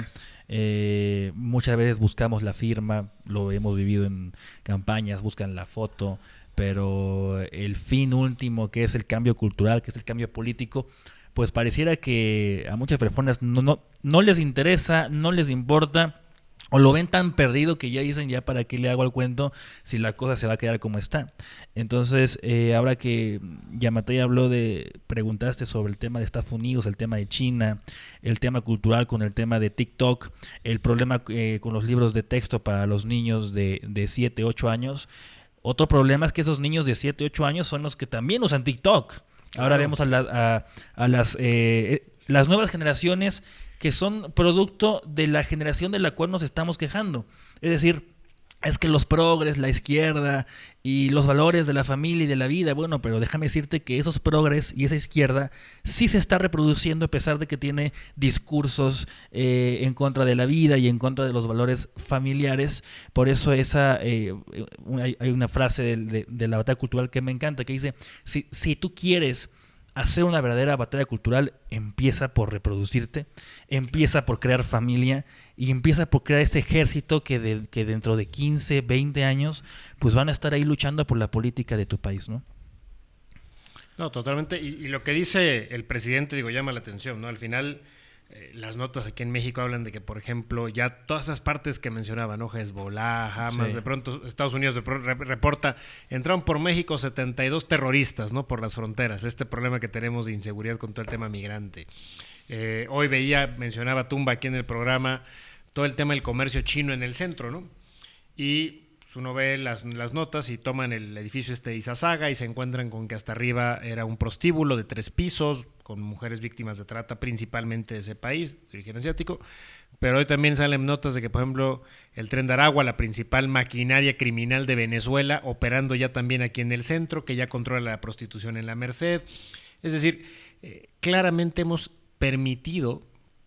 Muchas veces buscamos la firma, lo hemos vivido en campañas, buscan la foto, pero el fin último, que es el cambio cultural, que es el cambio político, pues pareciera que a muchas personas no les interesa, no les importa, o lo ven tan perdido que ya dicen, ya para qué le hago al cuento si la cosa se va a quedar como está. Entonces, ahora que Yamatei preguntaste sobre el tema de Estados Unidos, el tema de China, el tema cultural con el tema de TikTok, el problema con los libros de texto para los niños de 7, 8 años, otro problema es que esos niños de 7, 8 años son los que también usan TikTok. Ahora vemos a las nuevas generaciones que son producto de la generación de la cual nos estamos quejando. Es decir, es que los progres, la izquierda y los valores de la familia y de la vida, bueno, pero déjame decirte que esos progres y esa izquierda sí se está reproduciendo a pesar de que tiene discursos en contra de la vida y en contra de los valores familiares. Por eso hay una frase de la batalla cultural que me encanta, que dice, si tú quieres hacer una verdadera batalla cultural, empieza por reproducirte, empieza por crear familia y empieza por crear ese ejército que dentro de 15, 20 años pues van a estar ahí luchando por la política de tu país, ¿no? No, totalmente. Y lo que dice el presidente, digo, llama la atención, ¿no? Al final, las notas aquí en México hablan de que, por ejemplo, ya todas esas partes que mencionaba, ¿no? Hezbollah, Hamas, de pronto Estados Unidos reporta, entraron por México 72 terroristas, ¿no? Por las fronteras, este problema que tenemos de inseguridad con todo el tema migrante. Hoy mencionaba Tumba aquí en el programa, todo el tema del comercio chino en el centro, ¿no? Y uno ve las notas y toman el edificio de Izazaga y se encuentran con que hasta arriba era un prostíbulo de 3 pisos con mujeres víctimas de trata, principalmente de ese país, de origen asiático. Pero hoy también salen notas de que, por ejemplo, el Tren de Aragua, la principal maquinaria criminal de Venezuela, operando ya también aquí en el centro, que ya controla la prostitución en la Merced. Es decir, claramente hemos permitido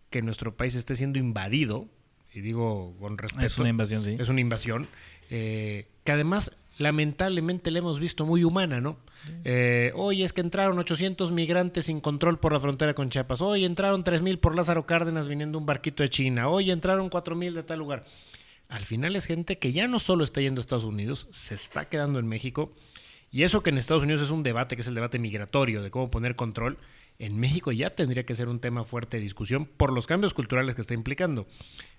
que nuestro país esté siendo invadido, y digo con respeto. Es una invasión, sí. Es una invasión. Que además lamentablemente la hemos visto muy humana, ¿no? Hoy es que entraron 800 migrantes sin control por la frontera con Chiapas, hoy entraron 3,000 por Lázaro Cárdenas viniendo un barquito de China, hoy entraron 4,000 de tal lugar. Al final es gente que ya no solo está yendo a Estados Unidos, se está quedando en México, y eso que en Estados Unidos es un debate, que es el debate migratorio, de cómo poner control, en México ya tendría que ser un tema fuerte de discusión por los cambios culturales que está implicando.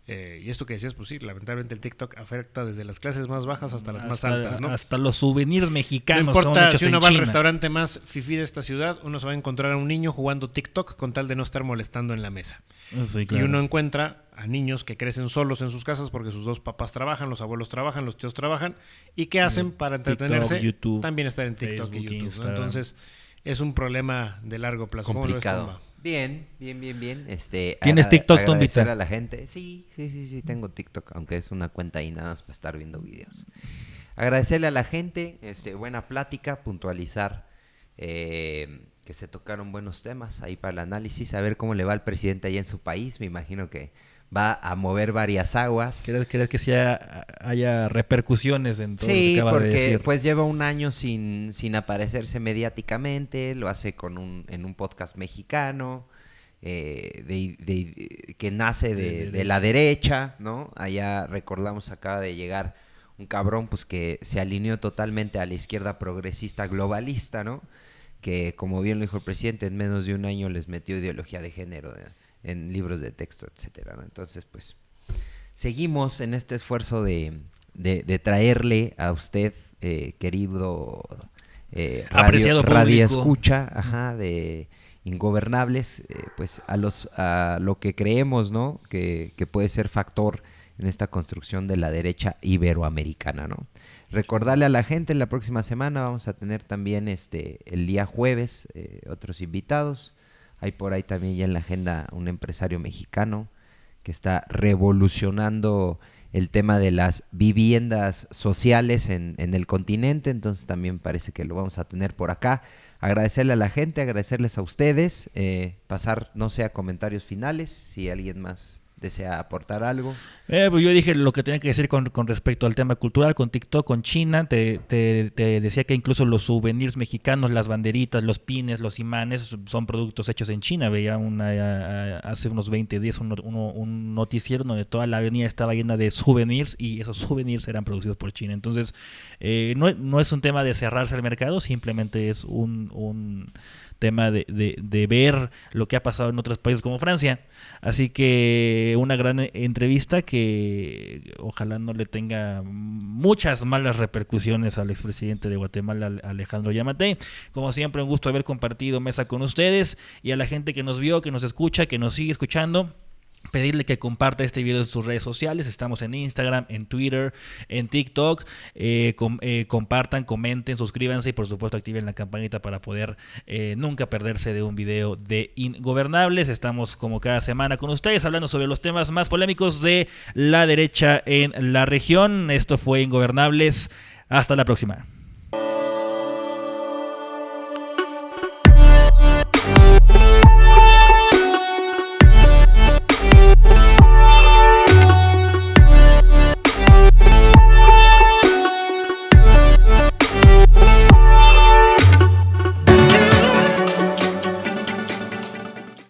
Y esto que decías, pues sí, lamentablemente el TikTok afecta desde las clases más bajas hasta las más altas, ¿no? Hasta los souvenirs mexicanos. No importa, son hechos si uno en va al China. restaurante más fifí de esta ciudad, uno se va a encontrar a un niño jugando TikTok con tal de no estar molestando en la mesa. Sí, claro. Y uno encuentra a niños que crecen solos en sus casas porque sus dos papás trabajan, los abuelos trabajan, los tíos trabajan, y ¿qué hacen para entretenerse? TikTok, YouTube, también estar en TikTok Facebook, y YouTube, ¿no? Instagram. Entonces es un problema de largo plazo. Complicado. Bien. ¿Tienes TikTok, Tombita? Agradecer a la gente. Sí, tengo TikTok, aunque es una cuenta ahí nada más para estar viendo videos. Agradecerle a la gente, buena plática, puntualizar que se tocaron buenos temas ahí para el análisis, a ver cómo le va al presidente allá en su país. Me imagino que va a mover varias aguas. ¿Crees que sí haya repercusiones en todo lo que Sí, acaba de porque decir? pues lleva un año sin aparecerse mediáticamente, lo hace en un podcast mexicano, que nace de la derecha, ¿no? Allá recordamos, acaba de llegar un cabrón pues que se alineó totalmente a la izquierda progresista globalista, ¿no? Que, como bien lo dijo el presidente, en menos de un año les metió ideología de género en libros de texto, etcétera, ¿no? Entonces, pues, seguimos en este esfuerzo de traerle a usted, querido apreciado radio público, escucha, de Ingobernables, pues a lo que creemos, ¿no? Que puede ser factor en esta construcción de la derecha iberoamericana, ¿no? Recordarle a la gente, la próxima semana vamos a tener también el día jueves otros invitados. Hay por ahí también ya en la agenda un empresario mexicano que está revolucionando el tema de las viviendas sociales en el continente, entonces también parece que lo vamos a tener por acá. Agradecerle a la gente, agradecerles a ustedes, pasar, no sé, a comentarios finales, si alguien más desea aportar algo. Pues yo dije lo que tenía que decir con respecto al tema cultural, con TikTok, con China. Te decía que incluso los souvenirs mexicanos, las banderitas, los pines, los imanes, son productos hechos en China. Veía hace unos 20 días un noticiero donde toda la avenida estaba llena de souvenirs y esos souvenirs eran producidos por China. Entonces, no es un tema de cerrarse al mercado, simplemente es un tema de ver lo que ha pasado en otros países como Francia. Así que una gran entrevista que ojalá no le tenga muchas malas repercusiones al expresidente de Guatemala, Alejandro Yamatei. Como siempre, un gusto haber compartido mesa con ustedes, y a la gente que nos vio, que nos escucha, que nos sigue escuchando, pedirle que comparta este video en sus redes sociales. Estamos en Instagram, en Twitter, en TikTok. Compartan, comenten, suscríbanse y por supuesto activen la campanita para poder nunca perderse de un video de Ingobernables. Estamos como cada semana con ustedes hablando sobre los temas más polémicos de la derecha en la región. Esto fue Ingobernables. Hasta la próxima.